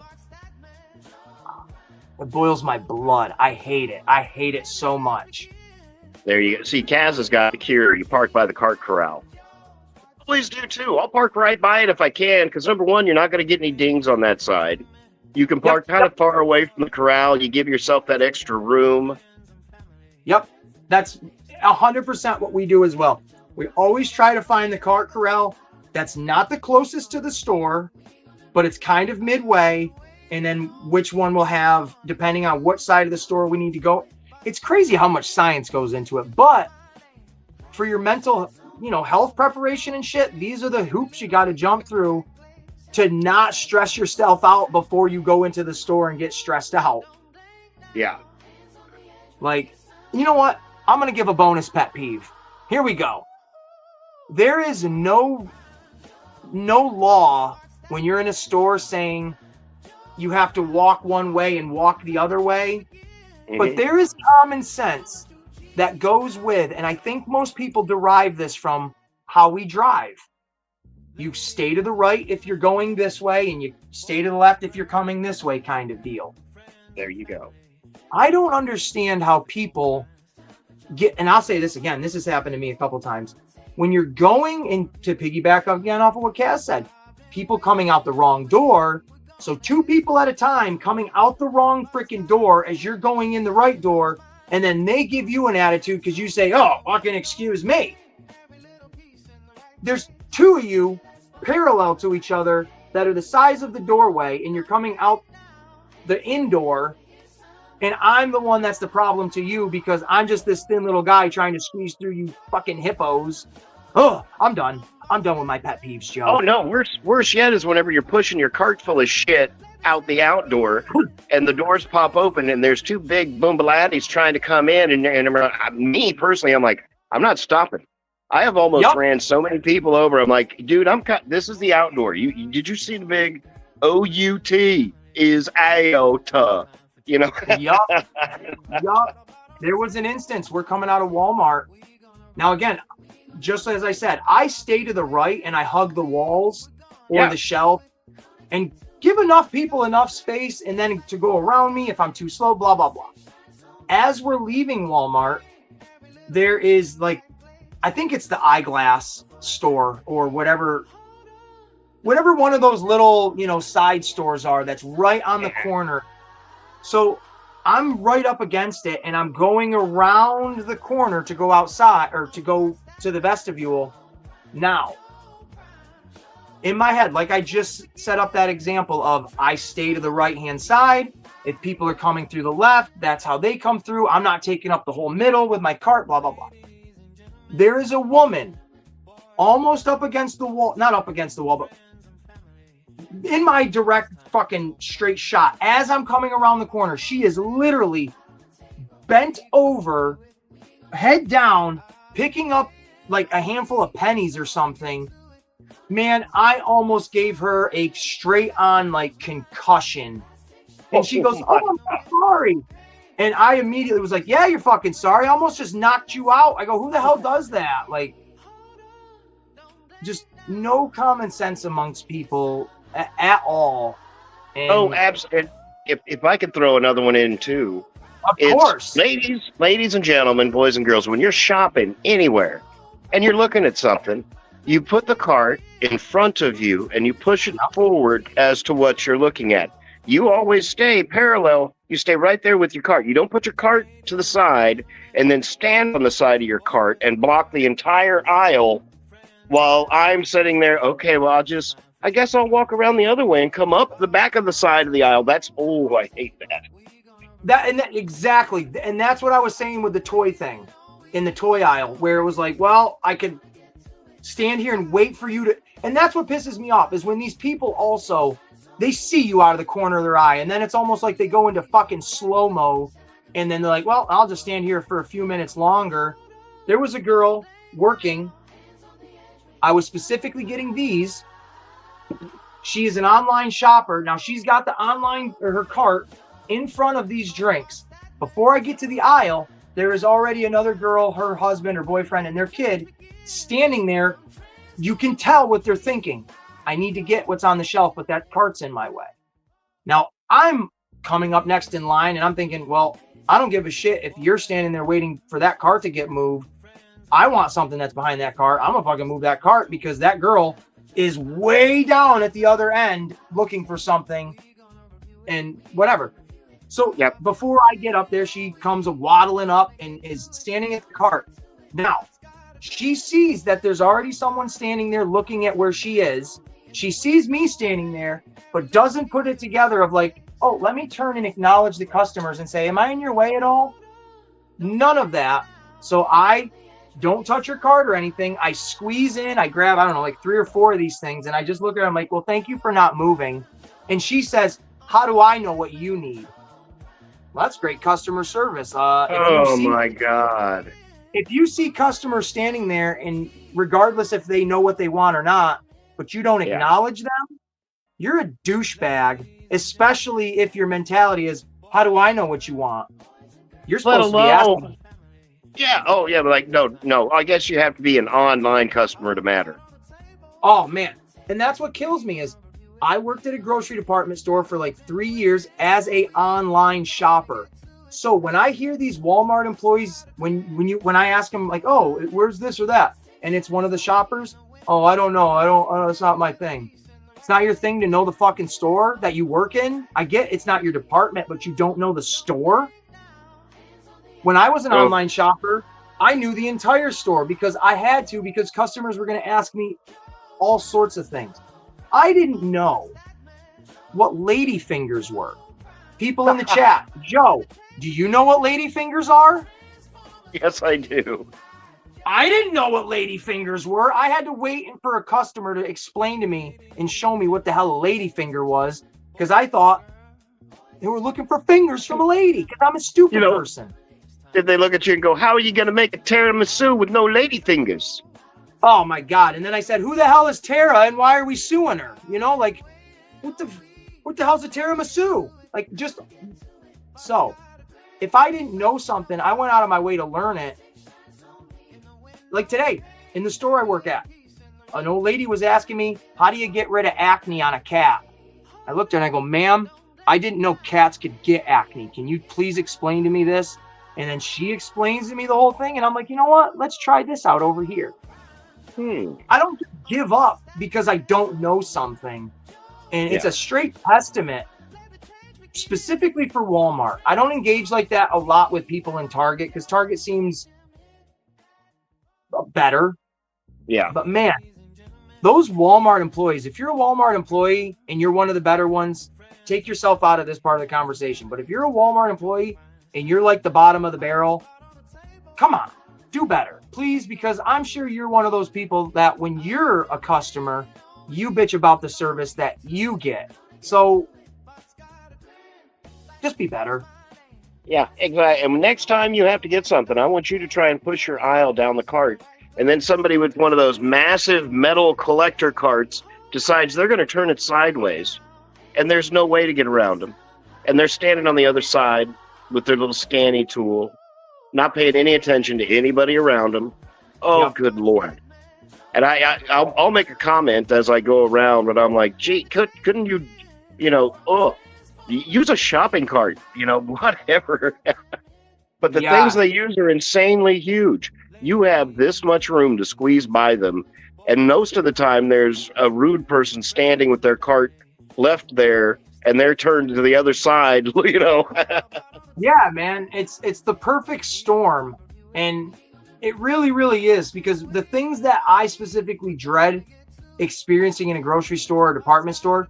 boils my blood. I hate it. I hate it so much. There you go. See, Kaz has got the cure. You park by the cart corral. Please do too. I'll park right by it if I can, because number one, you're not going to get any dings on that side. You can park kind of far away from the corral. You give yourself that extra room. Yep. That's 100% what we do as well. We always try to find the cart corral that's not the closest to the store, but it's kind of midway, and then which one will have, depending on what side of the store we need to go. It's crazy how much science goes into it, but for your mental, health preparation and shit, these are the hoops you got to jump through to not stress yourself out before you go into the store and get stressed out. Yeah. Like, you know what? I'm going to give a bonus pet peeve. Here we go. There is no law when you're in a store saying you have to walk one way and walk the other way. But there is common sense that goes with, and I think most people derive this from how we drive. You stay to the right if you're going this way, and you stay to the left if you're coming this way, kind of deal. There you go. I don't understand how people get, and I'll say this again, this has happened to me a couple times. When you're going, and to piggyback again off of what Kaz said, people coming out the wrong door. So two people at a time coming out the wrong freaking door as you're going in the right door, and then they give you an attitude because you say, oh, fucking excuse me. There's two of you parallel to each other that are the size of the doorway, and you're coming out the indoor, and I'm the one that's the problem to you because I'm just this thin little guy trying to squeeze through you fucking hippos. Oh, I'm done. I'm done with my pet peeves, Joe. Oh, no. Worse yet is whenever you're pushing your cart full of shit out the outdoor and the doors pop open and there's two big boombalatties trying to come in. And me personally, I'm like, I'm not stopping. I have almost ran so many people over. I'm like, dude, this is the outdoor. Did you see the big OUT is IOTA? Yup. There was an instance. We're coming out of Walmart. Now, again, just as I said, I stay to the right and I hug the walls or the shelf and give enough people enough space and then to go around me if I'm too slow, blah, blah, blah. As we're leaving Walmart, there is I think it's the eyeglass store or whatever whatever one of those little, side stores are that's right on the corner. So I'm right up against it, and I'm going around the corner to go outside or to go to the vestibule. Now, in my head, like I just set up that example of I stay to the right-hand side. If people are coming through the left, that's how they come through. I'm not taking up the whole middle with my cart, blah, blah, blah. There is a woman almost up against the wall, not up against the wall, but in my direct fucking straight shot. As I'm coming around the corner, she is literally bent over, head down, picking up like a handful of pennies or something. Man, I almost gave her a straight on like concussion. And she goes, "Oh, I'm so sorry." And I immediately was like, "Yeah, you're fucking sorry. I almost just knocked you out." I go, "Who the hell does that?" Like, just no common sense amongst people at all. And absolutely. If I could throw another one in too. Of course. Ladies and gentlemen, boys and girls, when you're shopping anywhere and you're looking at something, you put the cart in front of you and you push it forward as to what you're looking at. You always stay parallel. You stay right there with your cart. You don't put your cart to the side and then stand on the side of your cart and block the entire aisle while I'm sitting there. Okay, well, I guess I'll walk around the other way and come up the back of the side of the aisle. I hate that. Exactly. And that's what I was saying with the toy thing in the toy aisle, where it was like, well, I could stand here and wait for you to, and that's what pisses me off is when these people also, they see you out of the corner of their eye, and then it's almost like they go into fucking slow-mo, and then they're like, well, I'll just stand here for a few minutes longer. There was a girl working. I was specifically getting these. She is an online shopper. Now she's got the online or her cart in front of these drinks. Before I get to the aisle, there is already another girl, her husband or boyfriend, and their kid standing there. You can tell what they're thinking. I need to get what's on the shelf, but that cart's in my way. Now, I'm coming up next in line, and I'm thinking, well, I don't give a shit if you're standing there waiting for that cart to get moved. I want something that's behind that cart. I'm going to fucking move that cart because that girl is way down at the other end looking for something and whatever. So Before I get up there, she comes waddling up and is standing at the cart. Now, she sees that there's already someone standing there looking at where she is. She sees me standing there, but doesn't put it together of like, oh, let me turn and acknowledge the customers and say, am I in your way at all? None of that. So I don't touch her cart or anything. I squeeze in, I grab, I don't know, like 3 or 4 of these things. And I just look at her, I'm like, well, thank you for not moving. And she says, how do I know what you need? Well, that's great customer service. My God. If you see customers standing there and regardless if they know what they want or not, but you don't acknowledge them, you're a douchebag, especially if your mentality is, how do I know what you want? You're supposed to be asking. Yeah. Oh, yeah. But like, no. I guess you have to be an online customer to matter. Oh, man. And that's what kills me is I worked at a grocery department store for like 3 years as a online shopper. So when I hear these Walmart employees, when I ask them like, oh, where's this or that? And it's one of the shoppers. Oh, I don't know. It's not my thing. It's not your thing to know the fucking store that you work in. I get it's not your department, but you don't know the store. When I was an online shopper, I knew the entire store because I had to, because customers were going to ask me all sorts of things. I didn't know what ladyfingers were. People in the chat, Joe, do you know what ladyfingers are? Yes, I do. I didn't know what ladyfingers were. I had to wait for a customer to explain to me and show me what the hell a ladyfinger was, because I thought they were looking for fingers from a lady, because I'm a stupid person. Did they look at you and go, how are you going to make a tiramisu with no ladyfingers? Oh, my God. And then I said, who the hell is Tara and why are we suing her? Like, what the hell's a tiramisu? Like, just so if I didn't know something, I went out of my way to learn it. Like today, in the store I work at, an old lady was asking me, how do you get rid of acne on a cat? I looked at her and I go, ma'am, I didn't know cats could get acne. Can you please explain to me this? And then she explains to me the whole thing. And I'm like, you know what? Let's try this out over here. I don't give up because I don't know something. And it's a straight testament specifically for Walmart. I don't engage like that a lot with people in Target because Target seems better. Yeah. But man, those Walmart employees, if you're a Walmart employee and you're one of the better ones, take yourself out of this part of the conversation. But if you're a Walmart employee and you're like the bottom of the barrel, come on, do better, please, because I'm sure you're one of those people that when you're a customer, you bitch about the service that you get. So just be better. Yeah, exactly. And next time you have to get something, I want you to try and push your aisle down the cart. And then somebody with one of those massive metal collector carts decides they're going to turn it sideways. And there's no way to get around them. And they're standing on the other side with their little scanny tool, not paying any attention to anybody around them. Oh, good Lord. And I'll make a comment as I go around, but I'm like, gee, couldn't you, use a shopping cart, whatever. But the things they use are insanely huge. You have this much room to squeeze by them. And most of the time there's a rude person standing with their cart left there and they're turned to the other side, Yeah, man, it's the perfect storm. And it really, really is, because the things that I specifically dread experiencing in a grocery store or department store,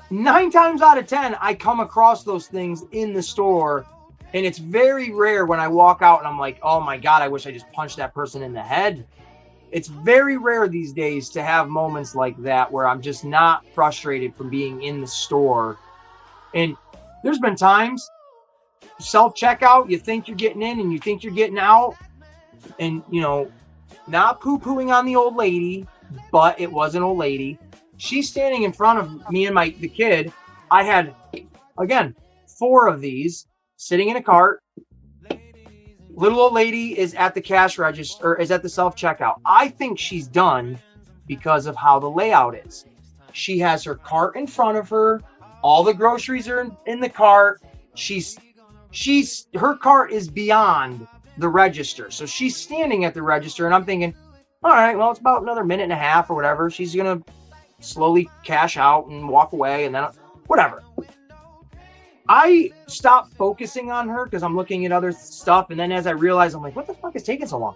9 times out of 10, I come across those things in the store. And it's very rare when I walk out and I'm like, oh my God, I wish I just punched that person in the head. It's very rare these days to have moments like that where I'm just not frustrated from being in the store. And there's been times, self-checkout, you think you're getting in and you think you're getting out. And, not poo-pooing on the old lady, but it was an old lady. She's standing in front of me and the kid. I had, again, 4 of these sitting in a cart. Little old lady is at the cash register, or is at the self-checkout. I think she's done because of how the layout is. She has her cart in front of her. All the groceries are in the cart. Her cart is beyond the register. So she's standing at the register and I'm thinking, all right, well, it's about another minute and a half or whatever. She's going to slowly cash out and walk away and then whatever. I stopped focusing on her because I'm looking at other stuff. And then as I realized, I'm like, what the fuck is taking so long?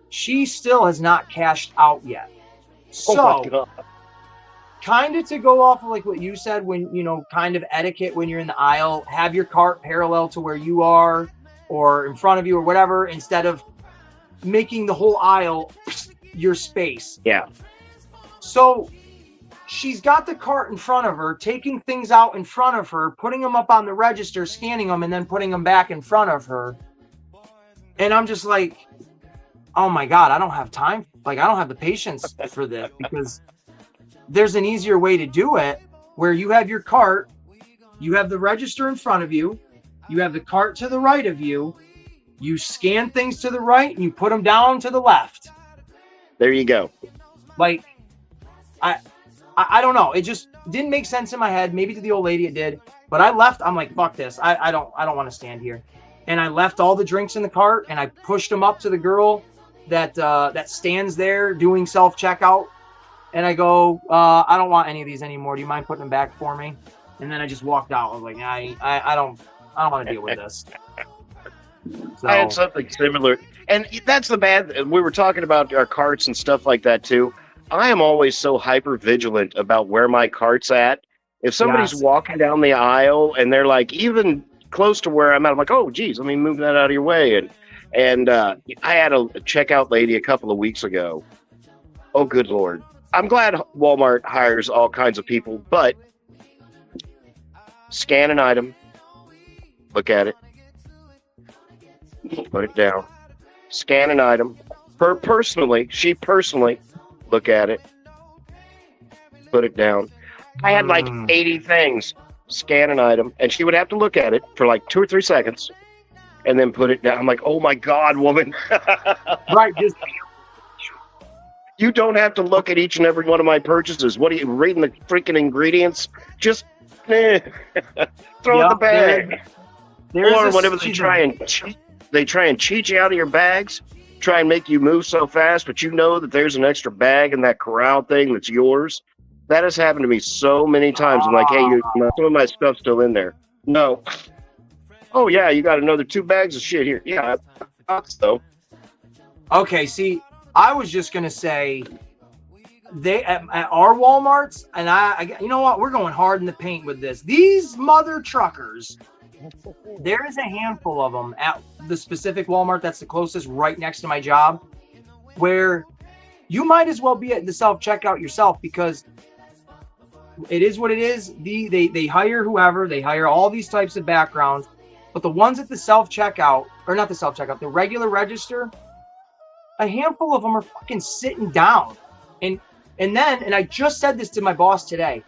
She still has not cashed out yet. So kind of to go off of like what you said, when, kind of etiquette when you're in the aisle, have your cart parallel to where you are or in front of you or whatever, instead of making the whole aisle your space. Yeah. So she's got the cart in front of her, taking things out in front of her, putting them up on the register, scanning them, and then putting them back in front of her. And I'm just like, oh my God, I don't have time. Like, I don't have the patience for this, because there's an easier way to do it where you have your cart, you have the register in front of you, you have the cart to the right of you, you scan things to the right and you put them down to the left. There you go. Like, I don't know. It just didn't make sense in my head. Maybe to the old lady it did, but I left. I'm like, fuck this. I don't want to stand here. And I left all the drinks in the cart and I pushed them up to the girl that stands there doing self-checkout. And I go, I don't want any of these anymore. Do you mind putting them back for me? And then I just walked out. I was like, I don't want to deal with this. So, I had something similar. And that's the bad. We were talking about our carts and stuff like that too. I am always so hyper vigilant about where my cart's at. If somebody's walking down the aisle and they're like even close to where I'm at, I'm like, oh, geez, let me move that out of your way. And I had a checkout lady a couple of weeks ago. Oh, good Lord. I'm glad Walmart hires all kinds of people, but scan an item, look at it, put it down. Scan an item. She personally look at it, put it down. I had like 80 things. Scan an item, and she would have to look at it for like 2 or 3 seconds and then put it down. I'm like, oh my God, woman. Right. You don't have to look at each and every one of my purchases. What are you reading the freaking ingredients? Just throw it in the bag. Or whenever they try and cheat you out of your bags, try and make you move so fast, but you know that there's an extra bag in that corral thing that's yours. That has happened to me so many times. I'm like, hey, some of my stuff's still in there. No. Oh, yeah, you got another 2 bags of shit here. Yeah, I thought so. Okay, see, I was just going to say, they at our Walmarts, and I, you know what? We're going hard in the paint with this. These mother truckers, there is a handful of them at the specific Walmart that's the closest right next to my job, where you might as well be at the self-checkout yourself, because it is what it is. They hire whoever, they hire all these types of backgrounds, but the ones at the self-checkout, or not the self-checkout, the regular register, a handful of them are fucking sitting down. And I just said this to my boss today.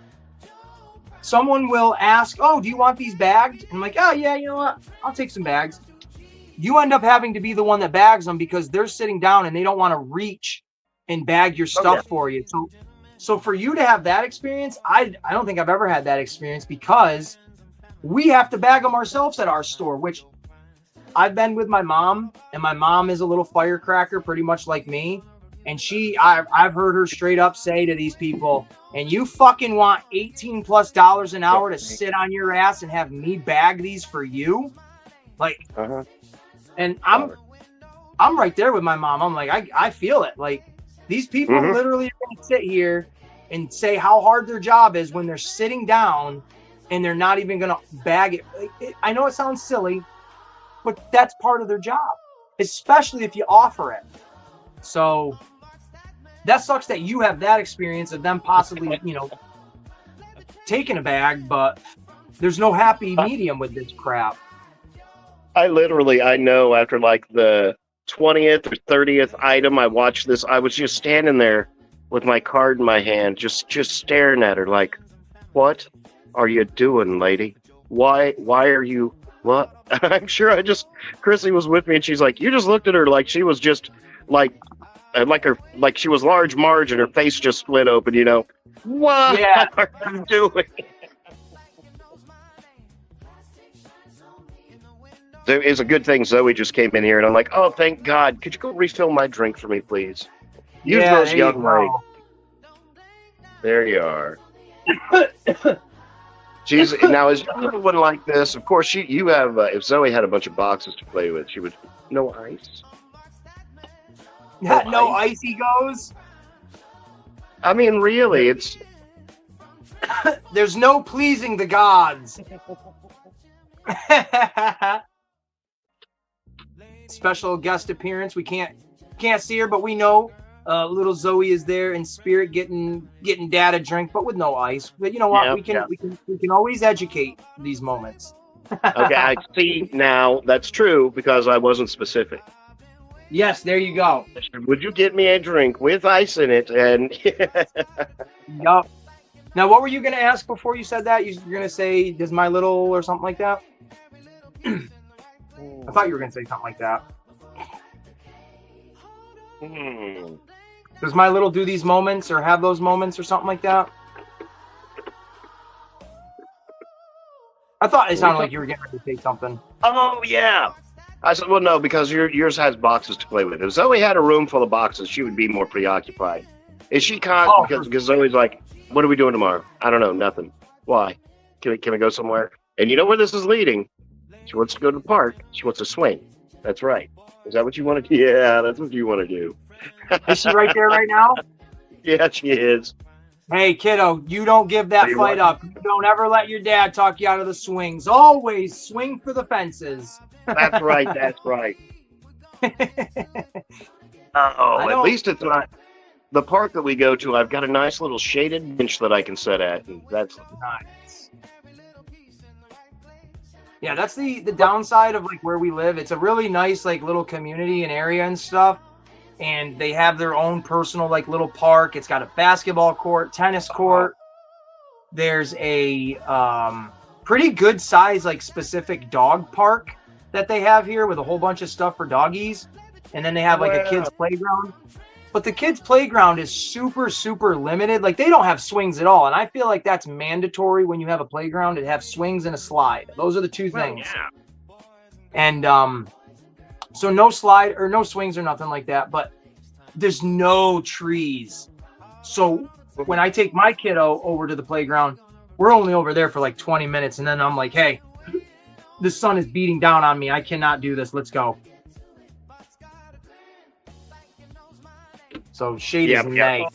Someone will ask, oh, do you want these bagged? And I'm like, oh, yeah, you know what? I'll take some bags. You end up having to be the one that bags them because they're sitting down and they don't want to reach and bag your stuff for you. So for you to have that experience, I don't think I've ever had that experience, because we have to bag them ourselves at our store, which I've been with my mom, and my mom is a little firecracker, pretty much like me. And I've heard her straight up say to these people, and you fucking want $18+ an hour to sit on your ass and have me bag these for you? Like, and I'm right there with my mom. I'm like, I feel it. Like, these people literally are going to sit here and say how hard their job is when they're sitting down and they're not even going to bag it. I know it sounds silly, but that's part of their job, especially if you offer it. So that sucks that you have that experience of them possibly, taking a bag, but there's no happy medium with this crap. I know after like the 20th or 30th item I watched this, I was just standing there with my card in my hand, just staring at her like, what are you doing, lady? Why are you, what? I'm sure Chrissy was with me, and she's like, you just looked at her like she was just like she was large Marge and her face just split open, What are you doing? It's a good thing Zoe just came in here, and I'm like, oh, thank God. Could you go refill my drink for me, please? Use those young legs. There you are. Jeez, now is everyone like this? Of course, you have. If Zoe had a bunch of boxes to play with, she would. No ice. No icy goes. I mean, really, it's. There's no pleasing the gods. Special guest appearance. We can't see her, but we know little Zoe is there in spirit, getting Dad a drink, but with no ice. But you know what? We can always educate these moments. Okay, I see now. That's true, because I wasn't specific. Yes, there you go. Would you get me a drink with ice in it? And yup. Now, what were you going to ask before you said that? You're going to say, does My Little or something like that? I thought you were going to say something like that. Does My Little do these moments or have those moments or something like that? I thought it sounded like you were getting ready to say something. Oh, yeah. I said, well, no, because yours has boxes to play with. If Zoe had a room full of boxes, she would be more preoccupied. Is she because Zoe's like, what are we doing tomorrow? I don't know, nothing. Why? Can we go somewhere? And you know where this is leading? She wants to go to the park. She wants to swing. That's right. Is that what you want to do? Yeah, that's what you want to do. Is she right there right now? Yeah, she is. Hey, kiddo, you don't give that fight up. You don't ever let your dad talk you out of the swings. Always swing for the fences. That's right. That's right. At least it's not the park that we go to. I've got a nice little shaded bench that I can sit at, and that's nice. Yeah, that's the downside of like where we live. It's a really nice like little community and area and stuff, and they have their own personal like little park. It's got a basketball court, tennis court. There's a pretty good size like specific dog park that they have here with a whole bunch of stuff for doggies, and then they have like a kids playground. But the kids playground is super, super limited. Like they don't have swings at all. And I feel like that's mandatory when you have a playground to have swings and a slide. Those are the two things. Yeah. And So no slide or no swings or nothing like that, but there's no trees. So when I take my kiddo over to the playground, we're only over there for like 20 minutes. And then I'm like, hey, the sun is beating down on me. I cannot do this. Let's go. So shade is nice.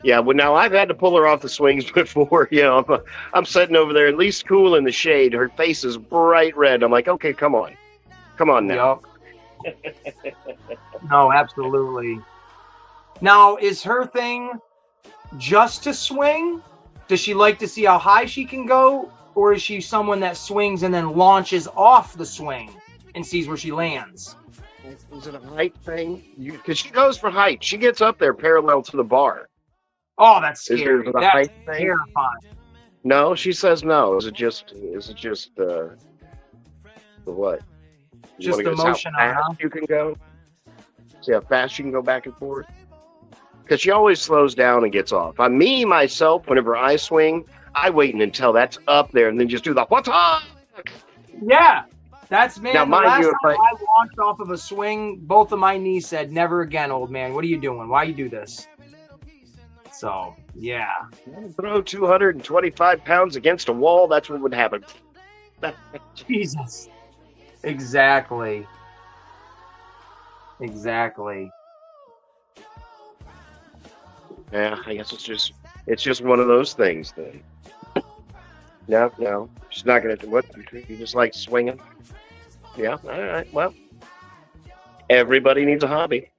Yeah, well, now I've had to pull her off the swings before. You know, I'm sitting over there, at least cool in the shade. Her face is bright red. I'm like, okay, come on now. Yep. No, absolutely. Now, is her thing just to swing? Does she like to see how high she can go? Or is she someone that swings and then launches off the swing and sees where she lands? Is it a height thing? Because she goes for height. She gets up there parallel to the bar. Oh, that's scary. Is it a That's height thing? terrifying. No, she says no. Is it just the what? Just the motion how fast on, huh? you can go? See how fast you can go back and forth? Because she always slows down and gets off. Myself, whenever I swing, I wait until that's up there and then just do the what's up? Yeah. That's, man, now, the last you, time I launched off of a swing, both of my knees said, never again, old man. What are you doing? Why you do this? So, yeah. Throw 225 pounds against a wall, that's what would happen. Jesus. Exactly. Exactly. Yeah, I guess it's just one of those things then. No, she's not gonna do what you just like swinging. Yeah, all right. Well, everybody needs a hobby.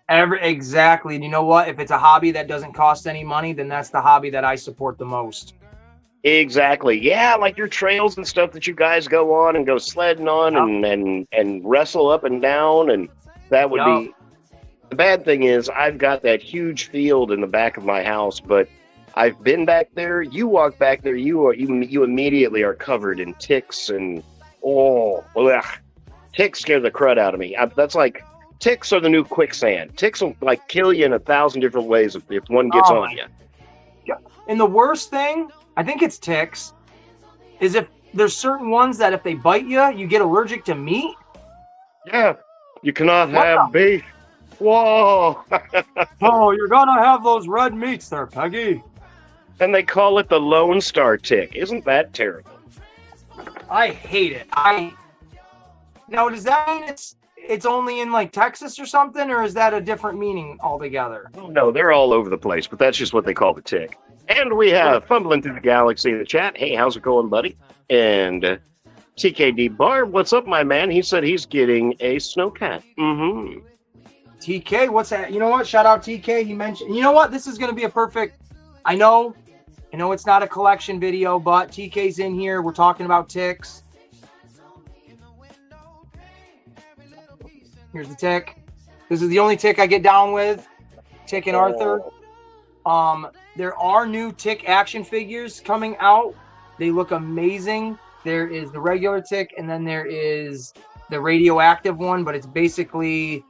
Exactly. And you know what? If it's a hobby that doesn't cost any money, then that's the hobby that I support the most. Exactly. Yeah, like your trails and stuff that you guys go on and go sledding on and wrestle up and down, and that would be. The bad thing is I've got that huge field in the back of my house, but I've been back there. You walk back there, you immediately are covered in ticks and ticks scare the crud out of me. That's like ticks are the new quicksand. Ticks will like kill you in 1,000 different ways if one gets on you. And the worst thing, I think it's ticks, is if there's certain ones that if they bite you, you get allergic to meat. Yeah, you cannot have beef. Whoa! Oh, you're gonna have those red meats there, Peggy. And they call it the Lone Star tick. Isn't that terrible? I hate it. Now, does that mean it's only in like Texas or something, or is that a different meaning altogether? Oh, no, they're all over the place, but that's just what they call the tick. And we have Fumbling Through the Galaxy in the chat. Hey, how's it going, buddy? And TKD Barb, what's up, my man? He said he's getting a snowcat. Mm-hmm. TK, what's that? You know what? Shout out TK. He mentioned, you know what? This is going to be a perfect, I know it's not a collection video, but TK's in here. We're talking about ticks. Here's the tick. This is the only tick I get down with. Tick and Arthur. There are new tick action figures coming out. They look amazing. There is the regular tick, and then there is the radioactive one, but it's basically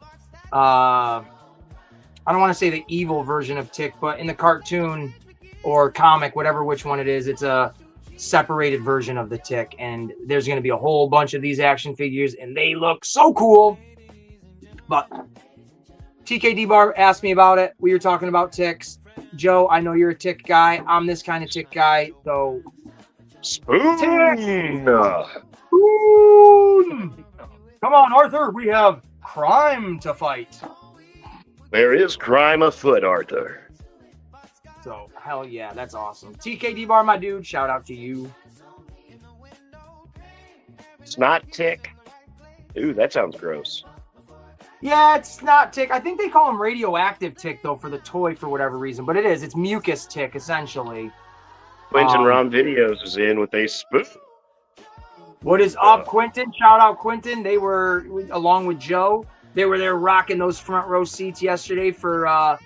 I don't want to say the evil version of Tick, but in the cartoon or comic, which one it is, it's a separated version of the Tick. And there's going to be a whole bunch of these action figures, and they look so cool. But TKD Bar asked me about it. We were talking about ticks. Joe, I know you're a tick guy. I'm this kind of tick guy. So, Spoon! Spoon! Come on, Arthur. We have crime to fight. There is crime afoot, Arthur. So, hell yeah, that's awesome. TKD Bar, my dude, shout out to you. Snot tick? Ooh, that sounds gross. Yeah, it's not tick. I think they call them radioactive tick, though, for the toy for whatever reason. But it is. It's mucus tick, essentially. Quentin Rom Videos is in with a spoon. What is up, Quentin? Shout out, Quentin. They were, along with Joe, they were there rocking those front row seats yesterday for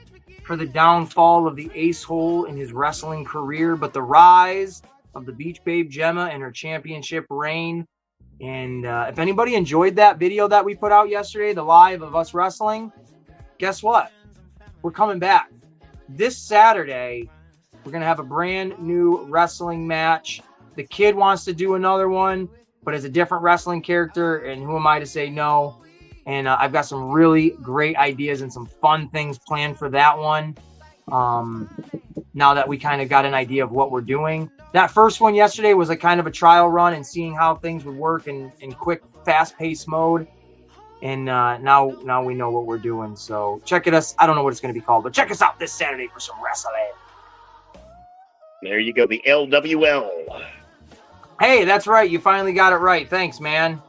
the downfall of the ace hole in his wrestling career, but the rise of the Beach Babe Gemma and her championship reign. And if anybody enjoyed that video that we put out yesterday, the live of us wrestling, guess what? We're coming back. This Saturday, we're going to have a brand new wrestling match. The kid wants to do another one, but as a different wrestling character, and who am I to say no? And I've got some really great ideas and some fun things planned for that one. Now that we kind of got an idea of what we're doing. That first one yesterday was a kind of a trial run and seeing how things would work in quick, fast-paced mode. And now we know what we're doing. So check us. I don't know what it's going to be called, but check us out this Saturday for some wrestling. There you go, the LWL. Hey, that's right. You finally got it right. Thanks, man.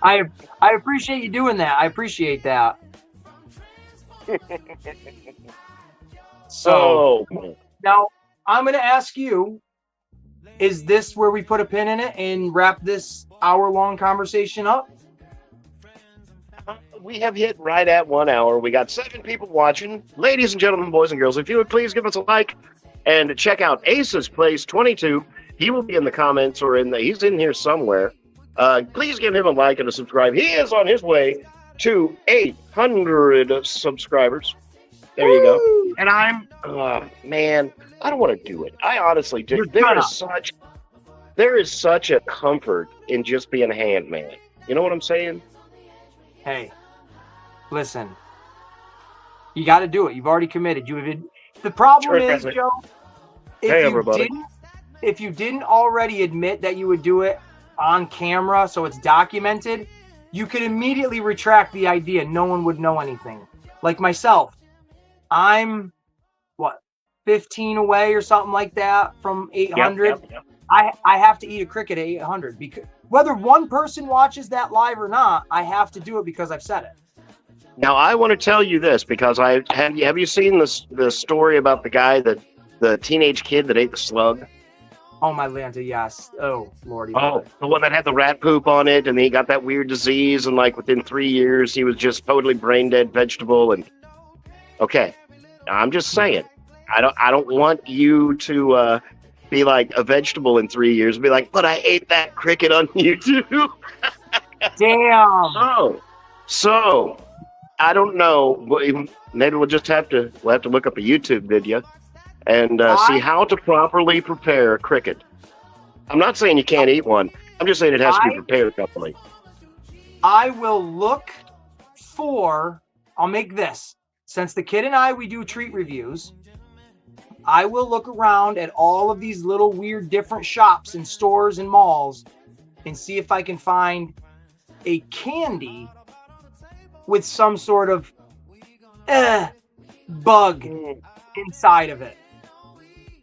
I appreciate you doing that. I appreciate that. So now I'm going to ask you, is this where we put a pin in it and wrap this hour-long conversation up? We have hit right at 1 hour. We got 7 people watching. Ladies and gentlemen, boys and girls, if you would please give us a like and check out Ace's Place 22. He will be in the comments or he's in here somewhere. Please give him a like and a subscribe. He is on his way to 800 subscribers. There you go. And I'm, man, I don't want to do it. I honestly do. There is such a comfort in just being a handman. You know what I'm saying? Hey, listen. You got to do it. You've already committed. The problem is, Joe, if you didn't already admit that you would do it on camera, so it's documented, you could immediately retract the idea. No one would know anything. Like myself. I'm 15 away or something like that from 800. Yep. I have to eat a cricket at 800 because whether one person watches that live or not, I have to do it because I've said it. Now I want to tell you this because have you seen the story about the teenage kid that ate the slug? Oh my Lanta, yes. Oh Lordy. Oh, the one that had the rat poop on it, and he got that weird disease, and like within 3 years, he was just totally brain dead vegetable. And okay, I'm just saying, I don't want you to be like a vegetable in 3 years and be like, but I ate that cricket on YouTube. Damn. So I don't know. Maybe we'll have to look up a YouTube video and see how to properly prepare a cricket. I'm not saying you can't eat one. I'm just saying it has to be prepared properly. I will look for. I'll make this. Since the kid and I, we do treat reviews, I will look around at all of these little weird different shops and stores and malls and see if I can find a candy with some sort of bug inside of it.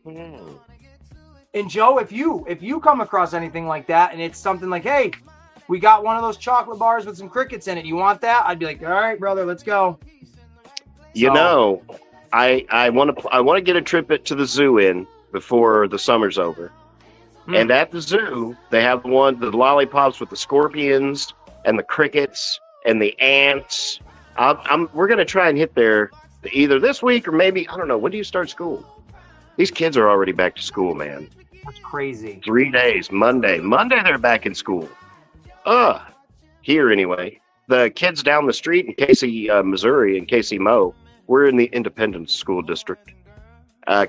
And Joe, if you come across anything like that and it's something like, hey, we got one of those chocolate bars with some crickets in it, you want that? I'd be like, all right, brother, let's go. You know, I want to get a trip to the zoo in before the summer's over. And at the zoo, they have the lollipops with the scorpions and the crickets and the ants. We're going to try and hit there either this week or maybe, I don't know, when do you start school? These kids are already back to school, man. That's crazy. 3 days, Monday they're back in school. Here anyway. The kids down the street in Casey, Missouri, in Casey Mo, we're in the Independence School District.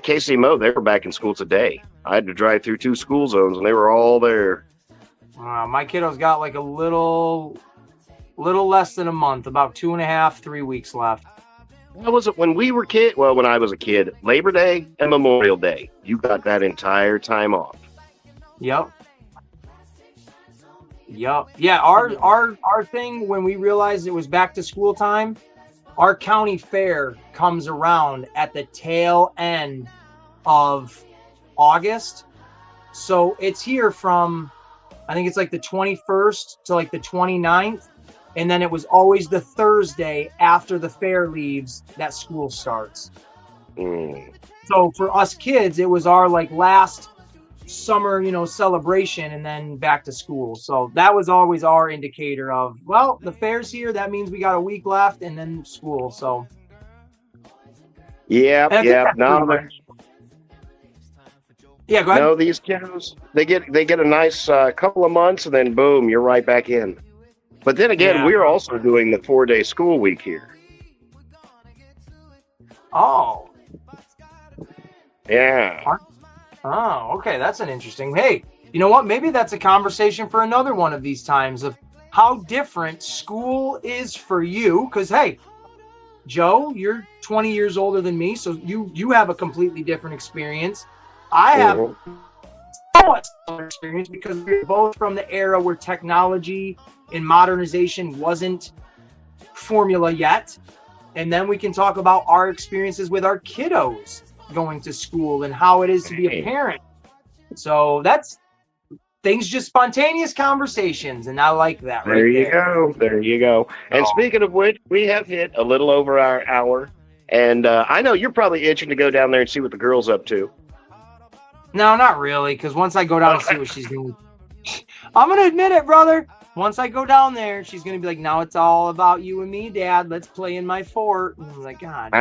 Casey Mo, they were back in school today. I had to drive through 2 school zones, and they were all there. My kiddo's got like a little less than a month, about 2.5, 3 weeks left. What was it when we were kids? Well, when I was a kid, Labor Day and Memorial Day, you got that entire time off. Yep. Yeah, our thing when we realized it was back to school time, our county fair comes around at the tail end of August. So it's here from, I think it's like the 21st to like the 29th. And then it was always the Thursday after the fair leaves that school starts. So for us kids, it was our like last summer, celebration and then back to school. So that was always our indicator of, well, the fair's here. That means we got a week left and then school. So. Yeah. No, yeah, go ahead. No, these kiddos, they get a nice couple of months and then boom, you're right back in. But then again, we're also doing the 4-day school week here. Oh. Yeah. Oh, okay. That's an interesting. Hey, you know what? Maybe that's a conversation for another one of these times of how different school is for you. Because, hey, Joe, you're 20 years older than me, so you have a completely different experience. I have somewhat similar experience because we're both from the era where technology and modernization wasn't formula yet. And then we can talk about our experiences with our kiddos going to school and how it is to be a parent. So that's things, just spontaneous conversations, and I like that. There you go. There you go. And speaking of which, we have hit a little over our hour. And I know you're probably itching to go down there and see what the girl's up to. No, not really, because once I go down and see what she's doing, I'm going to admit it, brother. Once I go down there, she's going to be like, now it's all about you and me, Dad. Let's play in my fort. And I'm like, God.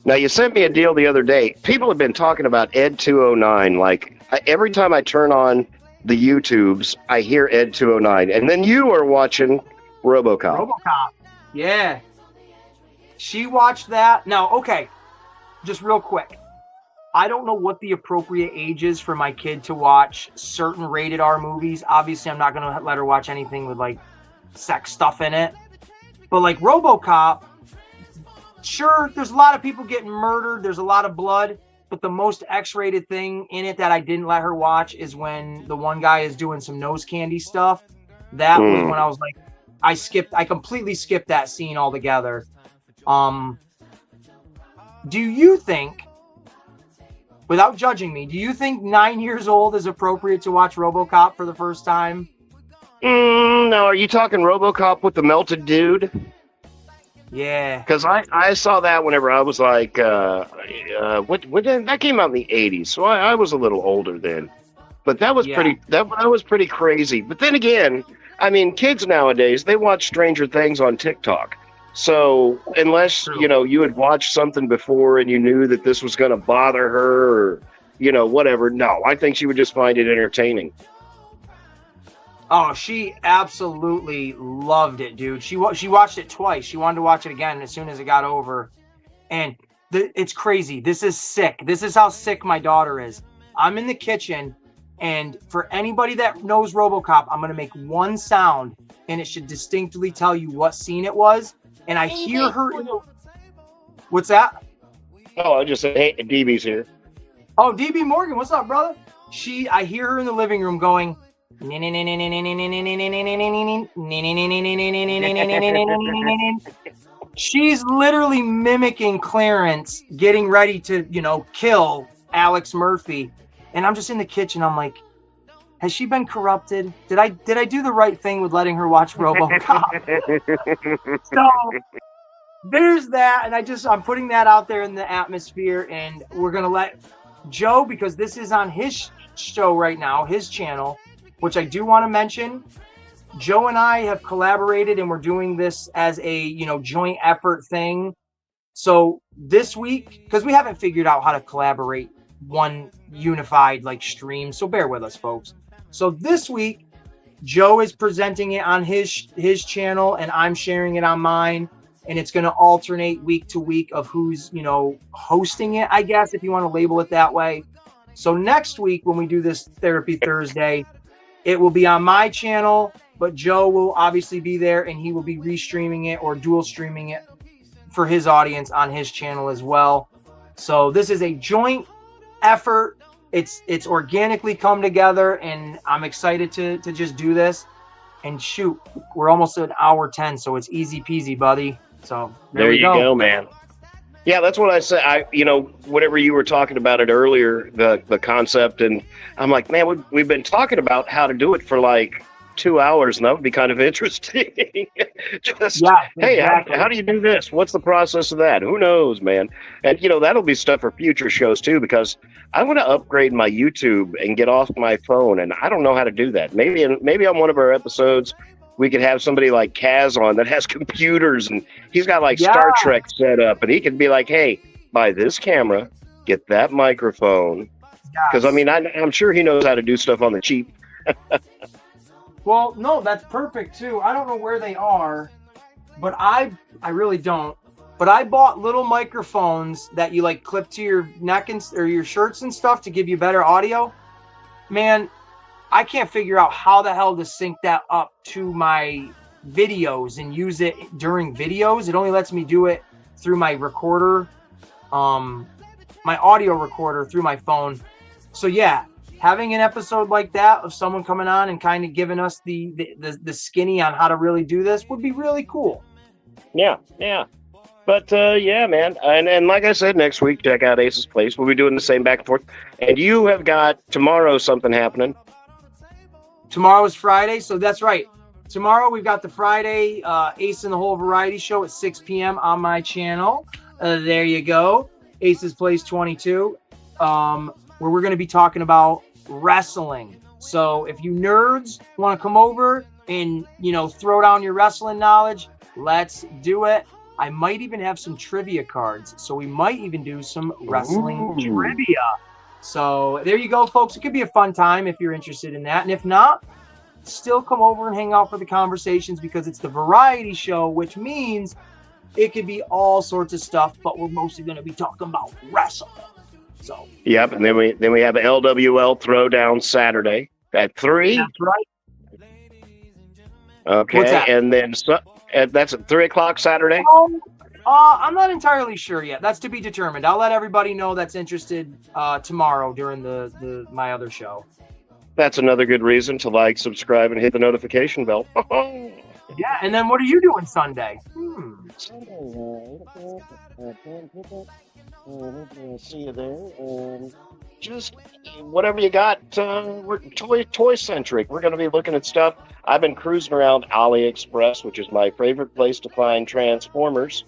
Now, you sent me a deal the other day. People have been talking about Ed 209. Like, every time I turn on the YouTubes, I hear Ed 209. And then you are watching RoboCop. Yeah. She watched that. Now, okay, just real quick. I don't know what the appropriate age is for my kid to watch certain rated R movies. Obviously, I'm not going to let her watch anything with, like, sex stuff in it. But, like, RoboCop, sure, there's a lot of people getting murdered. There's a lot of blood. But the most X-rated thing in it that I didn't let her watch is when the one guy is doing some nose candy stuff. That was when I was like, I completely skipped that scene altogether. Do you think, without judging me, do you think 9 years old is appropriate to watch RoboCop for the first time? No, are you talking RoboCop with the melted dude? Yeah. Because I saw that whenever I was like, that came out in the 80s, so I was a little older then. But that was that was pretty crazy. But then again, I mean, kids nowadays, they watch Stranger Things on TikTok. So unless, you had watched something before and you knew that this was going to bother her or, whatever, no, I think she would just find it entertaining. Oh, she absolutely loved it, dude. She watched it twice. She wanted to watch it again as soon as it got over. And it's crazy. This is sick. This is how sick my daughter is. I'm in the kitchen, and for anybody that knows RoboCop, I'm going to make one sound, and it should distinctly tell you what scene it was. And I hear her. What's that? Oh, I just said, hey, DB's here. Oh, DB Morgan, what's up, brother? I hear her in the living room going. She's literally mimicking Clarence getting ready to, kill Alex Murphy. And I'm just in the kitchen. I'm like, has she been corrupted? Did I do the right thing with letting her watch RoboCop? So there's that, and I'm putting that out there in the atmosphere, and we're gonna let Joe, because this is on his show right now, his channel, which I do want to mention. Joe and I have collaborated, and we're doing this as a joint effort thing. So this week, because we haven't figured out how to collaborate one unified stream, so bear with us, folks. So this week, Joe is presenting it on his channel, and I'm sharing it on mine. And it's going to alternate week to week of who's, hosting it, I guess, if you want to label it that way. So next week, when we do this Therapy Thursday, it will be on my channel, but Joe will obviously be there, and he will be restreaming it or dual streaming it for his audience on his channel as well. So this is a joint effort. It's organically come together, and I'm excited to just do this. And shoot, we're almost at hour 10, so it's easy peasy, buddy. So there you go, man. Yeah, that's what I said. Whatever you were talking about it earlier, the concept, and I'm like, man, we've been talking about how to do it for 2 hours, and that would be kind of interesting. Hey, how do you do this? What's the process of that? Who knows, man? And that'll be stuff for future shows too, because I want to upgrade my YouTube and get off my phone, and I don't know how to do that. Maybe on one of our episodes we could have somebody like Kaz on that has computers, and he's got Star Trek set up, and he could be like, hey, buy this camera, get that microphone, because I'm sure he knows how to do stuff on the cheap. Well, no, that's perfect too. I don't know where they are, but I really don't. But I bought little microphones that you clip to your neck or your shirts and stuff to give you better audio. Man, I can't figure out how the hell to sync that up to my videos and use it during videos. It only lets me do it through my recorder, my audio recorder through my phone. So yeah, having an episode like that of someone coming on and kind of giving us the skinny on how to really do this would be really cool. Yeah. But yeah, man. And like I said, next week, check out Ace's Place. We'll be doing the same back and forth. And you have got tomorrow something happening. Tomorrow is Friday, so that's right. Tomorrow we've got the Friday Ace and the Whole Variety Show at 6 p.m. on my channel. There you go. Ace's Place 22, where we're going to be talking about wrestling. So if you nerds want to come over and, throw down your wrestling knowledge, let's do it. I might even have some trivia cards. So we might even do some wrestling trivia. So there you go, folks. It could be a fun time if you're interested in that. And if not, still come over and hang out for the conversations, because it's the variety show, which means it could be all sorts of stuff, but we're mostly going to be talking about wrestling. So yep, and then we have LWL Throwdown Saturday at 3. That's right. Okay, What's that? And then that's at 3 o'clock Saturday. I'm not entirely sure yet. That's to be determined. I'll let everybody know that's interested tomorrow during my other show. That's another good reason to like, subscribe, and hit the notification bell. Yeah, and then what are you doing Sunday? See you there. Just whatever you got. We're toy centric. We're going to be looking at stuff. I've been cruising around AliExpress, which is my favorite place to find Transformers.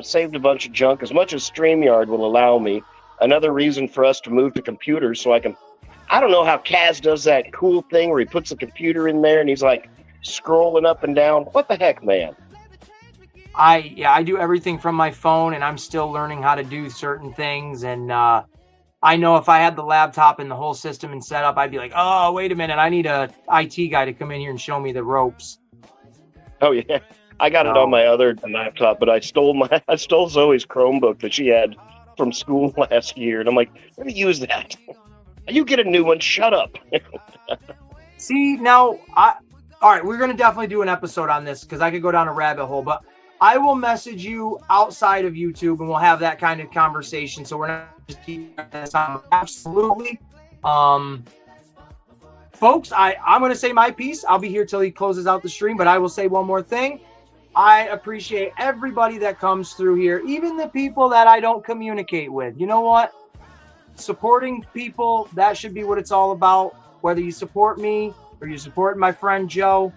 Saved a bunch of junk, as much as StreamYard will allow me. Another reason for us to move to computers, so I don't know how Kaz does that cool thing where he puts the computer in there and he's like scrolling up and down. What the heck, man? I do everything from my phone, and I'm still learning how to do certain things. And I know if I had the laptop and the whole system and set up, I'd be like, oh, wait a minute, I need a IT guy to come in here and show me the ropes. Oh yeah, I got it on my other laptop, but I stole Zoe's Chromebook that she had from school last year, and I'm like, let me use that. You get a new one. Shut up. See, now, all right, we're going to definitely do an episode on this, because I could go down a rabbit hole, but I will message you outside of YouTube, and we'll have that kind of conversation. So we're not just keeping this on. Absolutely. Folks, I'm going to say my piece. I'll be here till he closes out the stream, but I will say one more thing. I appreciate everybody that comes through here, even the people that I don't communicate with. You know what? Supporting people, that should be what it's all about. Whether you support me or you support my friend Joe,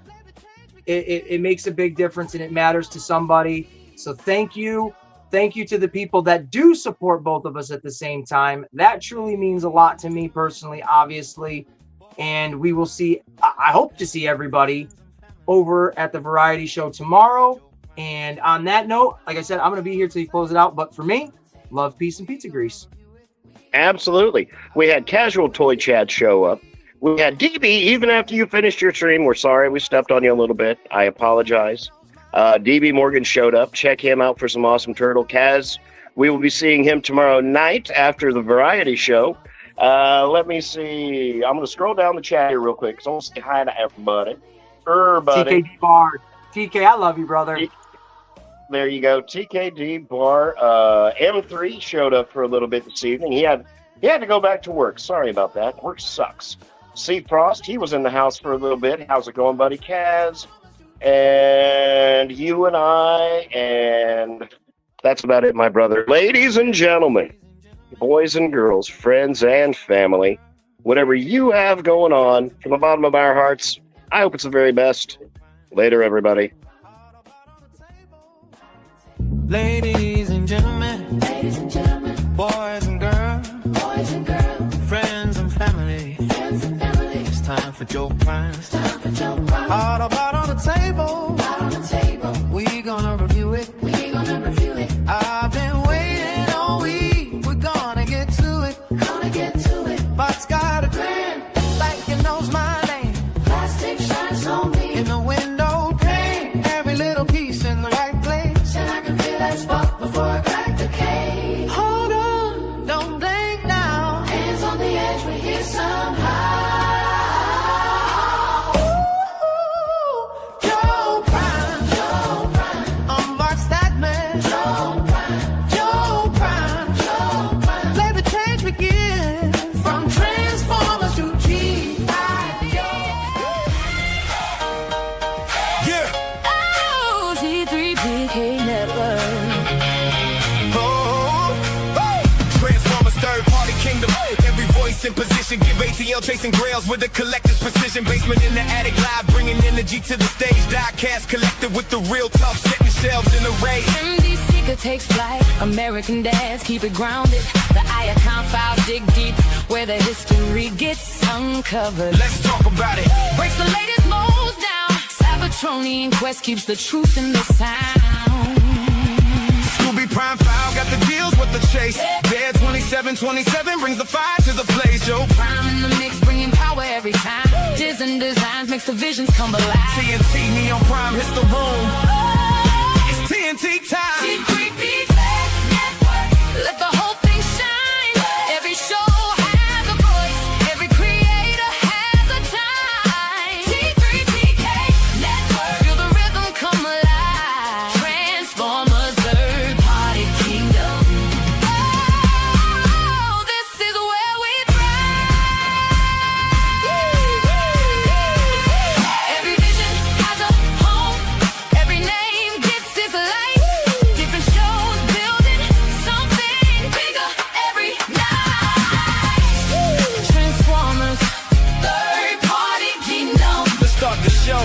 it makes a big difference, and it matters to somebody. So thank you. Thank you to the people that do support both of us at the same time. That truly means a lot to me personally, obviously. And we will see, I hope to see everybody over at the variety show tomorrow. And on that note, like I said, I'm going to be here till you close it out. But for me, love, peace, and pizza grease. Absolutely. We had Casual Toy Chat show up. We had DB, even after you finished your stream. We're sorry we stepped on you a little bit. I apologize. DB Morgan showed up. Check him out for some awesome turtle. Kaz, we will be seeing him tomorrow night after the variety show. Let me see. I'm going to scroll down the chat here real quick, because I want to say hi to everybody. TKD Bar. TK, I love you, brother. There you go. TKD Bar. M3 showed up for a little bit this evening. He had to go back to work. Sorry about that. Work sucks. C Frost, he was in the house for a little bit. How's it going, buddy? Kaz, and you and I, and that's about it, my brother. Ladies and gentlemen, boys and girls, friends and family, whatever you have going on, from the bottom of our hearts, I hope it's the very best. Later, everybody. Ladies and gentlemen, boys and girls, friends and family, it's time for joke primes. All about on the table, we gonna review it. I've been waiting all week, we're gonna get to it. Bot's got a grin, like it knows my name. Plastic shines on me. In the window pane, every little piece in the right place. And I can feel that spot before I crack the cage. Hold on, don't blink now. Hands on the edge, we're here somehow. vision. Give ATL chasing grails with a collector's precision. Basement in the attic live, bringing energy to the stage. Diecast collected with the real talk, setting shelves in array. MD Seeker takes flight. American dads keep it grounded. The icon files dig deep where the history gets uncovered. Let's talk about it. Breaks the latest molds down. Sabatroni and Quest keeps the truth in the sound. Scooby Prime File got the deals with the chase. Dare 2727 brings the fire to the place, yo. Prime in the mix, bringing power every time. Diz and designs makes the visions come alive. TNT, Neon Prime hits the room. It's TNT time. T3P Network, let the whole thing shine. Every show has a voice, every creator has a time. T3PK Network, feel the rhythm come alive. Transformers, third party kingdom. Oh, this is where we thrive. Every vision has a home, every name gets its light. Different shows building something bigger every night. Transformers, third party kingdom. Let's start the show.